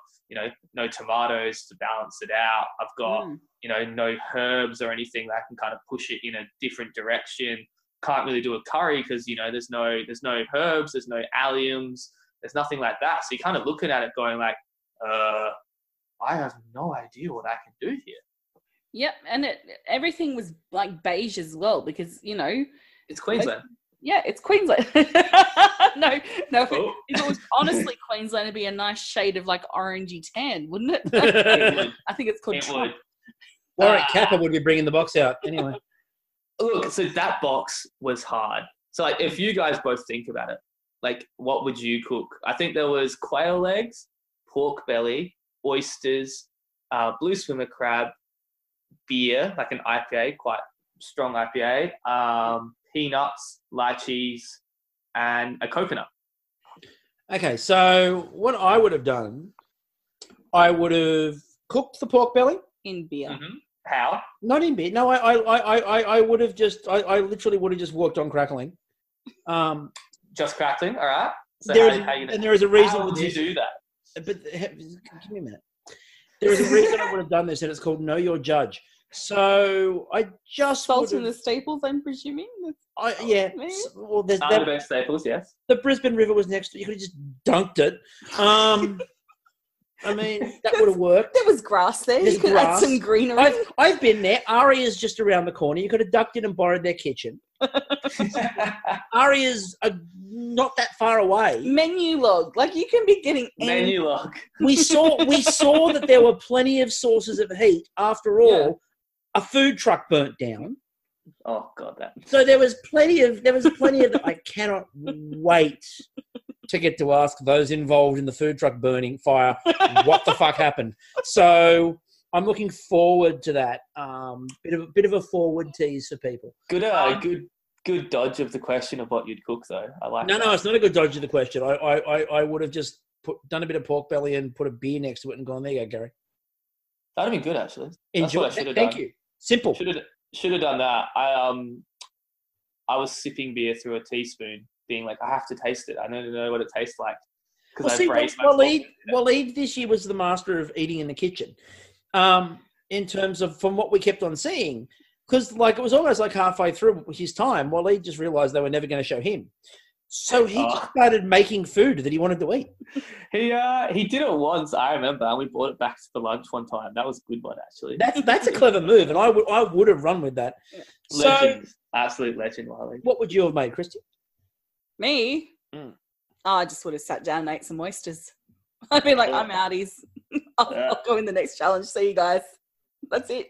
C: no tomatoes to balance it out. I've got, no herbs or anything that can kind of push it in a different direction. Can't really do a curry because, there's no herbs, there's no alliums, there's nothing like that. So you're kind of looking at it going like, I have no idea what I can do here.
B: Yep, and everything was like beige as well because,
C: It's Queensland.
B: Yeah, it's Queensland. no. If it was honestly Queensland, it'd be a nice shade of like orangey tan, wouldn't it?
C: It would.
B: I think it's called Trump.
A: Warwick Kappa would be bringing the box out anyway.
C: Look, so that box was hard. So like, if you guys both think about it, like, what would you cook? I think there was quail legs, pork belly, oysters, blue swimmer crab, beer, like an IPA, quite strong IPA, peanuts, lychees, and a coconut.
A: Okay, so what I would have done, I would have cooked the pork belly
B: In beer.
C: Mm-hmm. How?
A: Not in beer. No, I would have I literally would have just walked on crackling.
C: Just crackling, all right. So
A: there is a reason.
C: How would you do that?
A: But give me a minute. There is a reason I would have done this, and it's called Know Your Judge. So I just
B: Salt in the Staples, I'm presuming.
A: Yeah. Well, there's
C: the best Staples, yes.
A: The Brisbane River was next to. You could have just dunked it. I mean, that would have worked.
B: There was grass there. You could add some greenery.
A: I've been there. Aria's just around the corner. You could have ducked in and borrowed their kitchen. Aria's not that far away.
B: Menu log. Like, you can be getting...
C: Menu log.
A: We saw that there were plenty of sources of heat. After all, a food truck burnt down.
C: Oh, God, that...
A: So there was plenty of... I cannot wait to get to ask those involved in the food truck burning fire what the fuck happened. So I'm looking forward to that. Bit of a forward tease for people.
C: Good dodge of the question of what you'd cook, though. I like.
A: No, it's not a good dodge of the question. I would have just done a bit of pork belly and put a beer next to it and gone, there you go, Gary.
C: That'd have been good, actually.
A: Enjoy. Thank you. Simple.
C: Should have done that. I was sipping beer through a teaspoon, being like, I have to taste it. I need to know what it tastes like. Waleed
A: this year was the master of eating in the kitchen. In terms of from what we kept on seeing, because like it was almost like halfway through his time, Waleed just realised they were never going to show him. So he just started making food that he wanted to eat.
C: He did it once, I remember, and we brought it back for lunch one time. That was a good one, actually.
A: That's a clever move, and I would have run with that.
C: Legend. Absolute legend, Waleed.
A: What would you have made, Kristie?
B: Me? I just would have sat down and ate some oysters. I'd be like, I'm outies. I'll go in the next challenge. See you guys. That's it.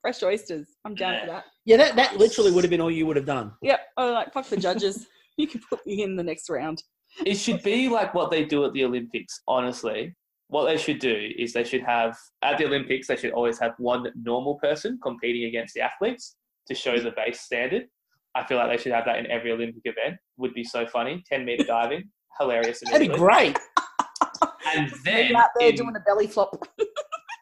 B: Fresh oysters. I'm down for that.
A: Yeah, that literally would have been all you would have done.
B: Yep. I was like, fuck the judges. You can put me in the next round.
C: It should be like what they do at the Olympics, honestly. What they should do is they should have, at the Olympics, they should always have one normal person competing against the athletes to show the base standard. I feel like they should have that in every Olympic event. Would be so funny. 10-meter diving. Hilarious.
A: That'd be great.
C: And then
B: out there doing a belly flop.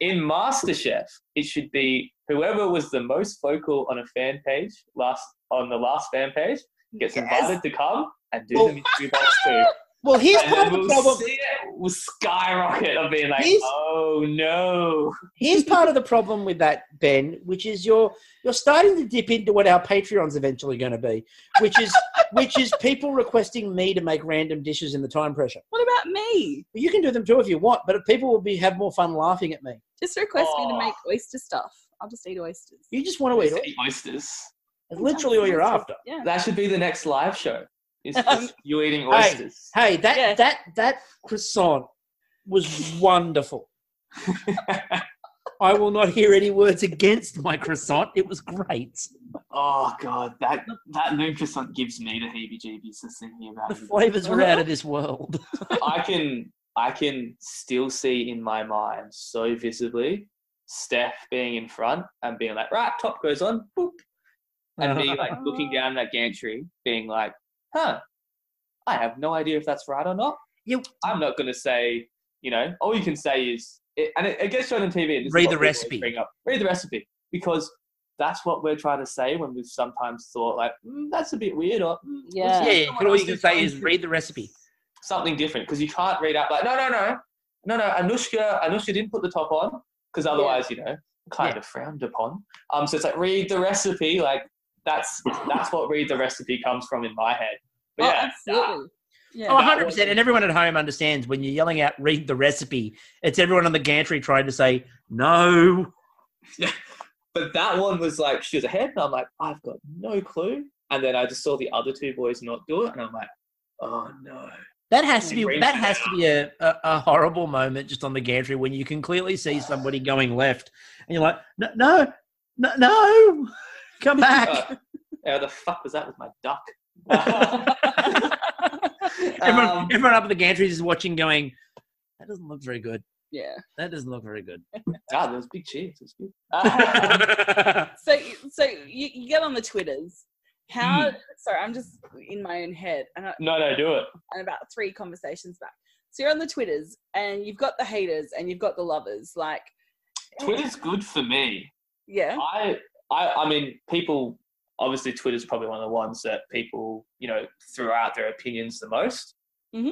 C: In MasterChef, it should be whoever was the most vocal on a fan page, on the last fan page, gets invited to come and do the mystery box too.
A: Well, here's part of the
C: we'll
A: problem.
C: see it will skyrocket of being like,
A: Here's-
C: oh no.
A: Here's part of the problem with that, Ben, which is you're starting to dip into what our Patreon's eventually going to be, which is people requesting me to make random dishes in the time pressure.
B: What about me?
A: You can do them too if you want, but people will have more fun laughing at me.
B: Just request me to make oyster stuff. I'll just eat oysters.
A: You just want to eat it.
C: Oysters.
A: It's literally all you're after.
B: Yeah.
C: That should be the next live show. Is just you eating oysters.
A: Hey, that croissant was wonderful. I will not hear any words against my croissant. It was great.
C: Oh god, that noon croissant gives me the heebie-jeebies just thinking about
A: The
C: it.
A: flavors were out of this world.
C: I can still see in my mind so visibly Steph being in front and being like, right, top goes on, boop, and me like looking down that gantry, being like, I have no idea if that's right or not. I'm not going to say, all you can say is, it gets shown on TV. And
A: read the recipe.
C: Read the recipe. Because that's what we're trying to say when we've sometimes thought like, that's a bit weird. Or,
A: but all you can say is read the recipe.
C: Something different. Because you can't read out like, no, Anushka didn't put the top on. Because otherwise, kind of frowned upon. So it's like, read the recipe. Like, that's what read the recipe comes from in my head. But
B: absolutely. Yeah.
A: 100%. And everyone at home understands when you're yelling out, read the recipe, it's everyone on the gantry trying to say, no.
C: Yeah. But that one was like, she was ahead. And I'm like, I've got no clue. And then I just saw the other two boys not do it. And I'm like, oh, no.
A: That has to be a horrible moment just on the gantry when you can clearly see somebody going left. And you're like, no, come back.
C: How the fuck was that with my duck?
A: Everyone up in the gantries is watching going, that doesn't look very good.
B: Yeah.
A: That doesn't look very good.
C: Those big cheers. It was good.
B: So you get on the Twitters. Sorry, I'm just in my own head.
C: No, do it. And
B: about 3 conversations back. So you're on the Twitters and you've got the haters and you've got the lovers. Like,
C: Twitter's good for me.
B: Yeah.
C: I mean, people, obviously Twitter's probably one of the ones that people, throw out their opinions the most.
B: Mm-hmm.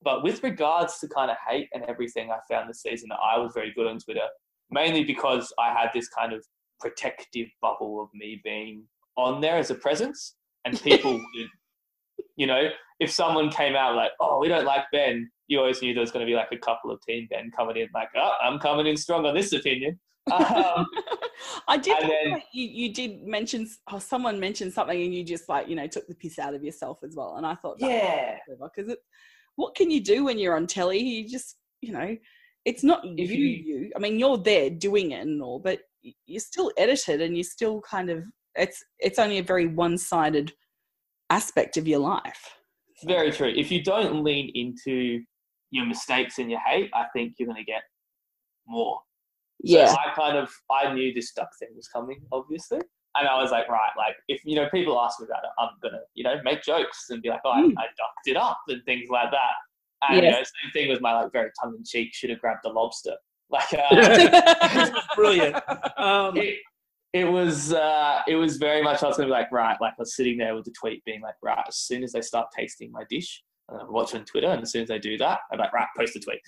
C: But with regards to kind of hate and everything, I found this season that I was very good on Twitter, mainly because I had this kind of protective bubble of me being on there as a presence, and people would, if someone came out like, oh, we don't like Ben, you always knew there was going to be like a couple of Team Ben coming in like, oh, I'm coming in strong on this opinion.
B: I did. You did mention. Someone mentioned something, and you just took the piss out of yourself as well. And I thought, because what can you do when you're on telly? You just, it's not you. I mean, you're there doing it and all, but you're still edited, and you're still kind of. It's only a very one-sided aspect of your life.
C: Very true. If you don't lean into your mistakes and your hate, I think you're going to get more.
B: Yeah.
C: So I knew this duck thing was coming, obviously. And I was like, right, like, if, people ask me about it, I'm going to, make jokes and be like, oh, I ducked it up and things like that. And, same thing with my, very tongue-in-cheek, should have grabbed the lobster. Like,
A: brilliant.
C: It was very much, I was going to be like, right, like, I was sitting there with the tweet being like, right, as soon as they start tasting my dish, I'm watching on Twitter, and as soon as they do that, I'm like, right, post the tweet.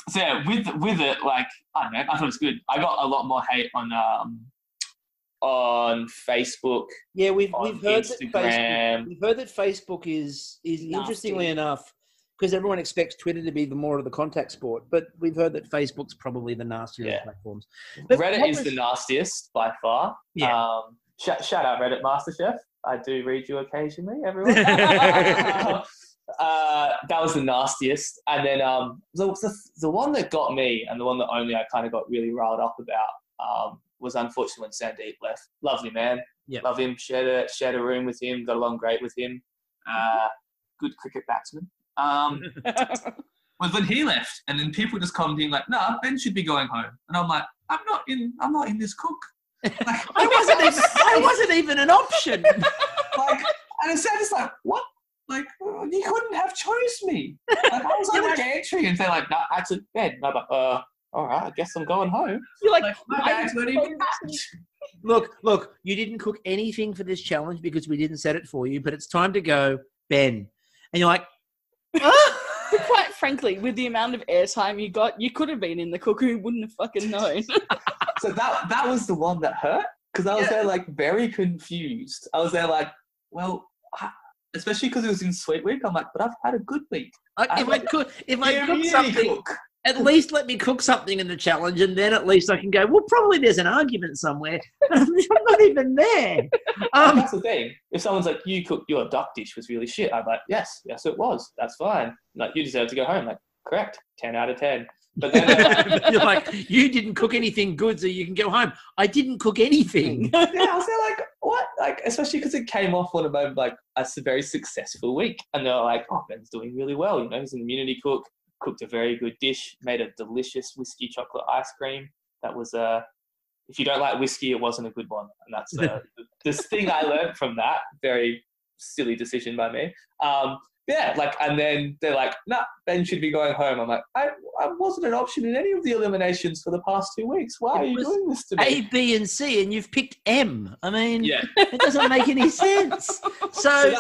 C: So yeah, with it, like, I don't know, I thought it was good. I got a lot more hate on Facebook.
A: Yeah, we've heard
C: Instagram.
A: We've heard that Facebook is interestingly enough, because everyone expects Twitter to be the more of the contact sport, but we've heard that Facebook's probably the nastier of platforms. But
C: Reddit is the nastiest by far.
A: Yeah.
C: Shout out Reddit Masterchef. I do read you occasionally, everyone. That was the nastiest. And then the one that got me, and the one that only I kind of got really riled up about, was unfortunately when Sandeep left. Lovely man.
A: Yep.
C: Love him. Shared a room with him. Got along great with him. Good cricket batsman. Was when he left, and then people just commenting like, "Nah, Ben should be going home." And I'm like, I'm not in this cook. Like,
A: I wasn't even an option.
C: Like, and it's like, what? Like, you couldn't have chose me. Like, I was on the gantry, and they're like, no, actually, Ben. And I'm like, all right, I guess I'm going home.
B: You're like
C: my bag's not even packed.
A: Look, you didn't cook anything for this challenge because we didn't set it for you, but it's time to go. Ben. And you're like,
B: Quite frankly, with the amount of airtime you got, you could have been in the cuckoo, wouldn't have fucking known.
C: So that was the one that hurt, because I was there like very confused. I was there like, well, especially because it was in Sweet Week. I'm like, but I've had a good week.
A: if I cook something, at least let me cook something in the challenge, and then at least I can go, well, probably there's an argument somewhere. I'm not even there.
C: That's the thing. If someone's like, you cooked your duck dish was really shit, I'm like, yes, it was. That's fine. Like, you deserve to go home. Like, correct. 10 out of 10. But then
A: you're like, you didn't cook anything good, so you can go home. I didn't cook anything.
C: Yeah, I was there like, what? Like, especially because it came off on a moment like a very successful week, and they're like, oh, Ben's doing really well. You know, he's an immunity cook, cooked a very good dish, made a delicious whiskey chocolate ice cream. That was if you don't like whiskey, it wasn't a good one, and that's this thing I learned from that. Very silly decision by me. Yeah, like, and then they're like, nah, Ben should be going home. I'm like, I wasn't an option in any of the eliminations for the past 2 weeks. Why are you doing this to me?
A: A, B, and C, and you've picked M. I mean, it doesn't make any sense. So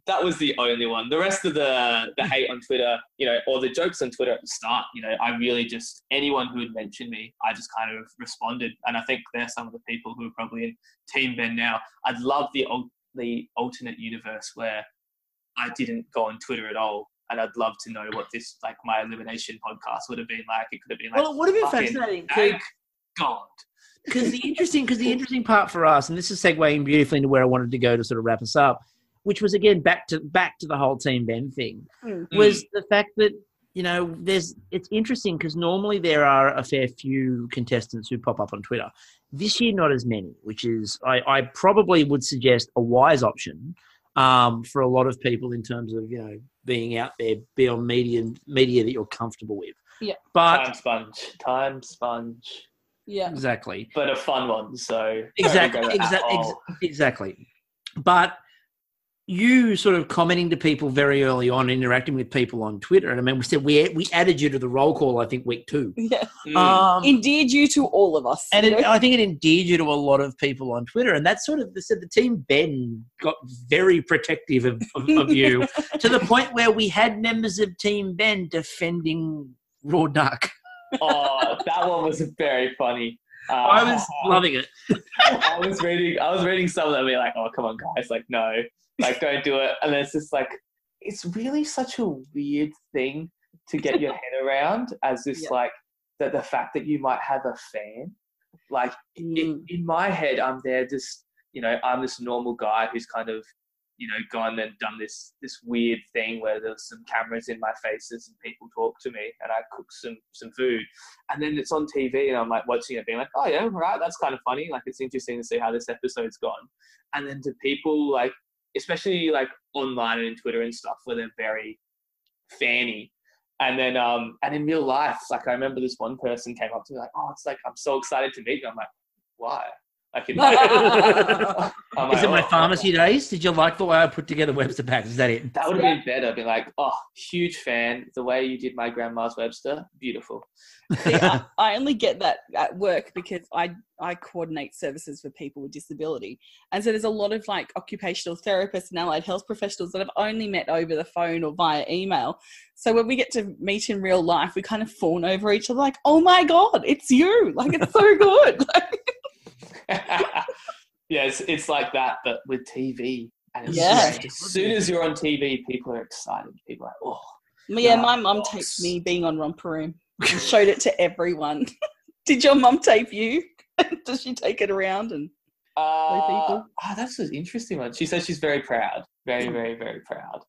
C: that was the only one. The rest of the hate on Twitter, you know, or the jokes on Twitter at the start, you know, I really just, anyone who had mentioned me, I just kind of responded. And I think they're some of the people who are probably in Team Ben now. I'd love the alternate universe where I didn't go on Twitter at all, and I'd love to know what this, like, my elimination podcast would have been like. It could have been like,
A: well, it would have been fascinating.
C: Thank God.
A: Because the interesting part for us, and this is segueing beautifully into where I wanted to go to sort of wrap us up, which was again back to the whole Team Ben thing, was the fact that, you know, it's interesting because normally there are a fair few contestants who pop up on Twitter. This year, not as many, which is I probably would suggest a wise option. For a lot of people in terms of, you know, being out there, be on media that you're comfortable with.
B: Yeah.
A: But
C: Time sponge.
B: Yeah.
A: Exactly.
C: But a fun one, so
A: exactly. But you sort of commenting to people very early on, interacting with people on Twitter, and I mean, we said we added you to the roll call, I think, week 2.
B: Yeah. Endeared you to all of us.
A: And I think it endeared you to a lot of people on Twitter, and that's sort of the Team Ben got very protective of you to the point where we had members of Team Ben defending raw duck.
C: Oh, that one was very funny.
A: I was loving it.
C: I was reading some of them and be like, oh, come on, guys, like, no. Like, don't do it. And it's just like, it's really such a weird thing to get your head around as this, like, that the fact that you might have a fan. Like, in my head, I'm there just, you know, I'm this normal guy who's kind of, you know, gone and done this weird thing where there's some cameras in my faces and people talk to me and I cook some food. And then it's on TV and I'm like watching it being like, oh yeah, right, that's kind of funny. Like, it's interesting to see how this episode's gone. And then to people, like, especially like online and in Twitter and stuff, where they're very fanny. And then and in real life, like, I remember this one person came up to me like, oh, it's like, I'm so excited to meet you. I'm like, why? Like,
A: is it my pharmacy days? Did you like the way I put together Webster packs? Is that it?
C: That would have been better. Be like, oh, huge fan. The way you did my grandma's Webster, beautiful.
B: See, I only get that at work because I coordinate services for people with disability. And so there's a lot of, like, occupational therapists and allied health professionals that I've only met over the phone or via email. So when we get to meet in real life, we kind of fawn over each other like, oh my God, it's you. Like, it's so good.
C: Yeah, it's like that, but with TV. And it's
B: just,
C: as soon as you're on TV, people are excited. People are like, oh.
B: Yeah, my mum taped me being on Romper Room and showed it to everyone. Did your mum tape you? Does she take it around and show people?
C: Oh, that's an interesting one. She says she's very proud. Very, very, very proud.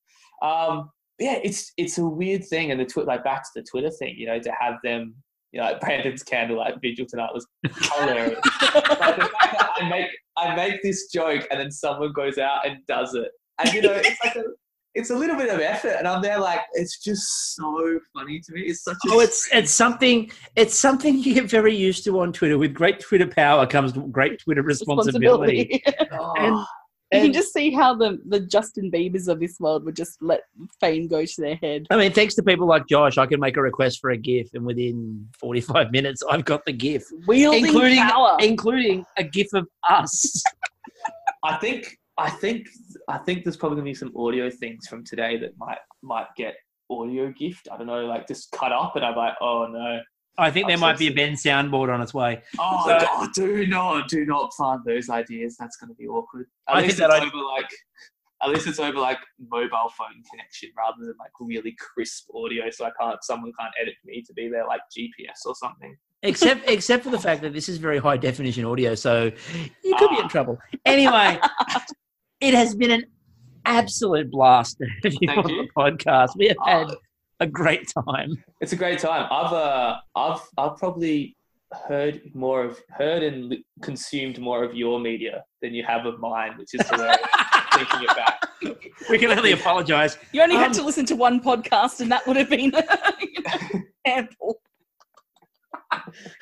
C: Yeah, it's a weird thing. And like, back to the Twitter thing, you know, to have them, you know, like Brandon's candlelight vigil tonight was hilarious. Like, the fact that I make this joke and then someone goes out and does it. And, you know, it's like it's a little bit of effort, and I'm there like, it's just so funny to me. It's such a...
A: it's something you get very used to on Twitter. With great Twitter power comes great Twitter responsibility.
C: Oh.
B: You can just see how the Justin Biebers of this world would just let fame go to their head.
A: I mean, thanks to people like Josh, I can make a request for a GIF, and within 45 minutes, I've got the GIF.
B: Wielding power.
A: Including a GIF of us.
C: I think I think there's probably gonna be some audio things from today that might get audio gift. I don't know, like just cut up, and I'm like, oh no.
A: I think there might be a Ben soundboard on its way.
C: Oh
A: So-
C: God, do not plant those ideas. That's going to be awkward. At
A: I
C: least
A: think that
C: it's over like mobile phone connection rather than like really crisp audio. So someone can't edit me to be their like GPS or something.
A: Except for the fact that this is very high definition audio, so you could be in trouble. Anyway, it has been an absolute blast to have you on the podcast. We have had a great time.
C: It's a great time. I've probably heard and consumed more of your media than you have of mine, which is hilarious. Thinking it back.
A: We can only apologise.
B: You only had to listen to one podcast, and that would have been ample.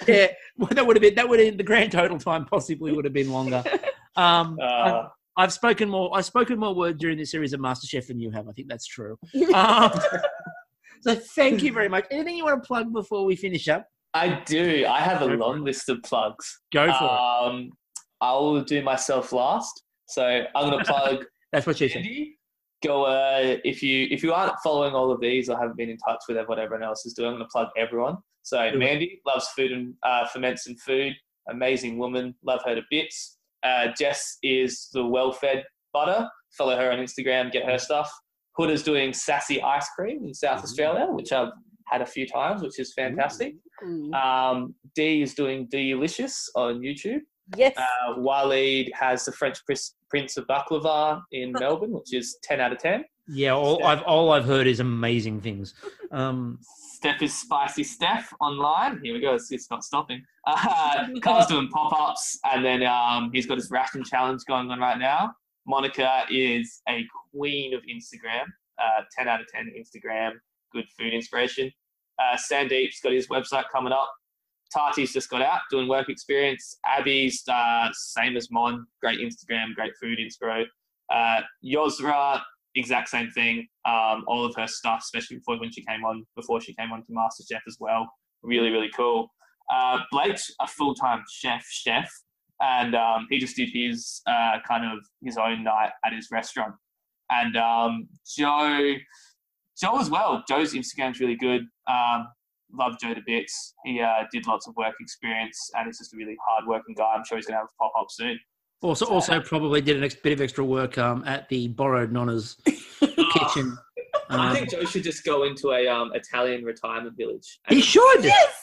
A: Yeah, well, that would have been the grand total time. Possibly would have been longer. I've spoken more words during this series of MasterChef than you have. I think that's true. So thank you very much. Anything you want to plug before we finish up?
C: I do. I have a long list of plugs.
A: Go for it.
C: I will do myself last. So I'm going to plug.
A: That's what she said.
C: Mandy. Go if you aren't following all of these or haven't been in touch with what everyone else is doing, I'm going to plug everyone. So Mandy loves food and ferments and food. Amazing woman. Love her to bits. Jess is the well-fed butter. Follow her on Instagram. Get her stuff. Huda's doing sassy ice cream in South Australia, which I've had a few times, which is fantastic. Dee is doing Delicious on YouTube.
B: Yes.
C: Waleed has the French Prince of Baklava in Melbourne, which is 10 out of 10.
A: Yeah, all I've heard is amazing things.
C: Steph is Spicy Steph online. Here we go. It's not stopping. Carl's doing pop-ups, and then he's got his ration challenge going on right now. Monica is a queen of Instagram. 10 out of 10 Instagram. Good food inspiration. Sandeep's got his website coming up. Tati's just got out doing work experience. Abby's same as Mon. Great Instagram, great food inspo. Yosra, exact same thing. All of her stuff, especially before she came on to MasterChef as well. Really, really cool. Blake's a full-time chef, and he just did his kind of his own night at his restaurant. And Joe as well. Joe's Instagram's really good. Love Joe to bits. He did lots of work experience, and he's just a really hard-working guy. I'm sure he's going to have a pop-up soon.
A: Also probably did a bit of extra work at the Borrowed Nonna's kitchen.
C: I think Joe should just go into a Italian retirement village.
A: He should.
B: Yes.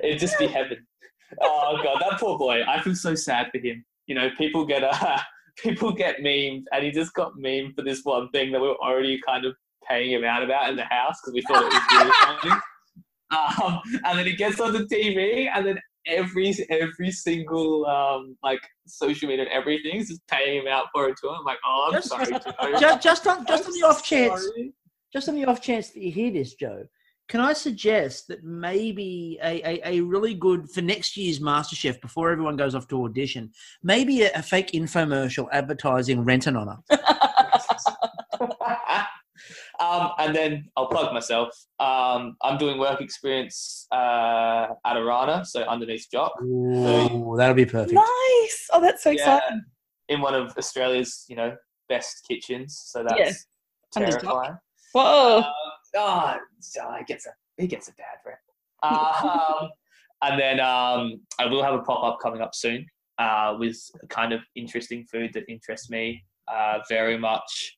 C: It'd just be heaven. Oh God, that poor boy. I feel so sad for him. You know, people get memed, and he just got memed for this one thing that we were already kind of paying him out about in the house because we thought it was really funny. And then he gets on the TV, and then every single like social media and everything is just paying him out for it too. I'm like, oh, I'm sorry, Joe.
A: Just on the off chance that you hear this, Joe, can I suggest that maybe a really good for next year's MasterChef before everyone goes off to audition, maybe a fake infomercial advertising Rent and Honor.
C: And then I'll plug myself. I'm doing work experience at Arana, so underneath Jock.
A: Ooh, that'll be perfect.
B: Nice. Oh, that's so exciting.
C: In one of Australia's, best kitchens. So that's terrifying.
B: Whoa.
C: He gets a bad rep. And then I will have a pop-up coming up soon with kind of interesting food that interests me very much.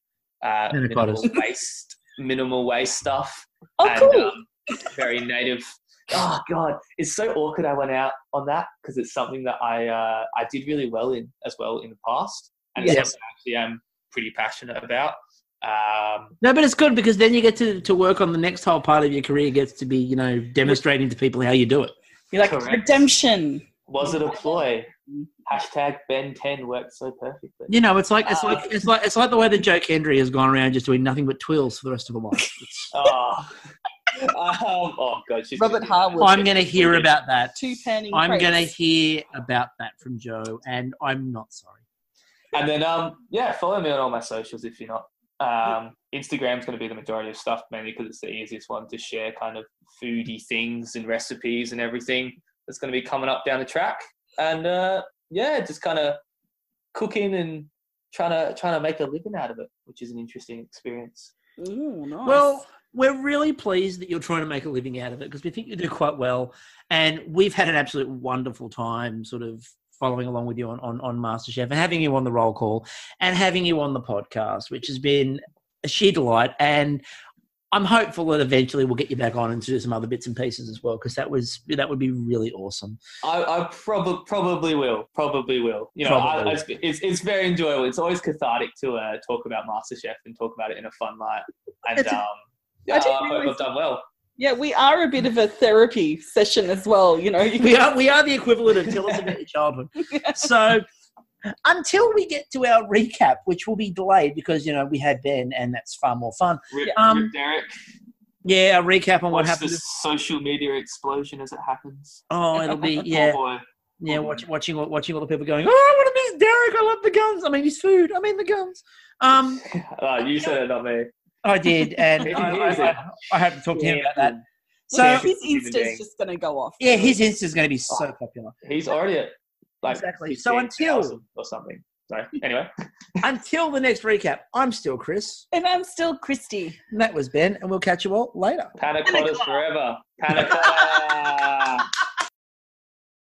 C: Minimal waste stuff.
B: Oh,
C: and,
B: cool.
C: Very native. Oh God, it's so awkward. I went out on that because it's something that I did really well in the past, and it's something I actually am pretty passionate about.
A: No, but it's good because then you get to work on the next whole part of your career. Gets to be demonstrating to people how you do it.
B: You're like
C: Correct.
B: Redemption.
C: Was it a ploy? #Ben10 worked so perfectly.
A: It's like the way that Joe Kendry has gone around just doing nothing but twirls for the rest of her life.
C: Oh God, she's
B: Robert Harwood.
A: I'm going to hear about that. I'm going to
B: crates.
A: hear about that from Joe, and I'm not sorry.
C: And then follow me on all my socials if you're not. Instagram's going to be the majority of stuff, mainly because it's the easiest one to share kind of foodie things and recipes and everything that's going to be coming up down the track. And just kind of cooking and trying to make a living out of it, which is an interesting experience.
B: Ooh, nice.
A: Well, we're really pleased that you're trying to make a living out of it because we think you do quite well. And we've had an absolute wonderful time sort of following along with you on MasterChef and having you on the roll call and having you on the podcast, which has been a sheer delight. And I'm hopeful that eventually we'll get you back on and do some other bits and pieces as well, because that would be really awesome.
C: I probably will. You know, it's very enjoyable. It's always cathartic to talk about MasterChef and talk about it in a fun light. And I hope I've done well.
B: Yeah, we are a bit of a therapy session as well. You know,
A: we are the equivalent of tell us about your childhood. Yeah. So until we get to our recap, which will be delayed because, you know, we had Ben and that's far more fun.
C: Rip Derek.
A: Yeah, a recap on what happened.
C: The social media explosion as it happens.
A: Oh, it'll be, yeah.
C: Oh, boy.
A: Yeah, watching all the people going, oh, I want to miss Derek. I love the guns. I mean, his food. I mean, the guns.
C: You said it, not me.
A: I did, and I have to talk to him about that.
B: So his Insta's just going to go off.
A: Yeah, his Insta's going to be so popular.
C: He's already at
A: exactly. So until
C: or something. So anyway,
A: until the next recap, I'm still Chris,
B: and I'm still Kristie,
A: and that was Ben, and we'll catch you all later.
C: Panna Cotta forever. Panna Cotta.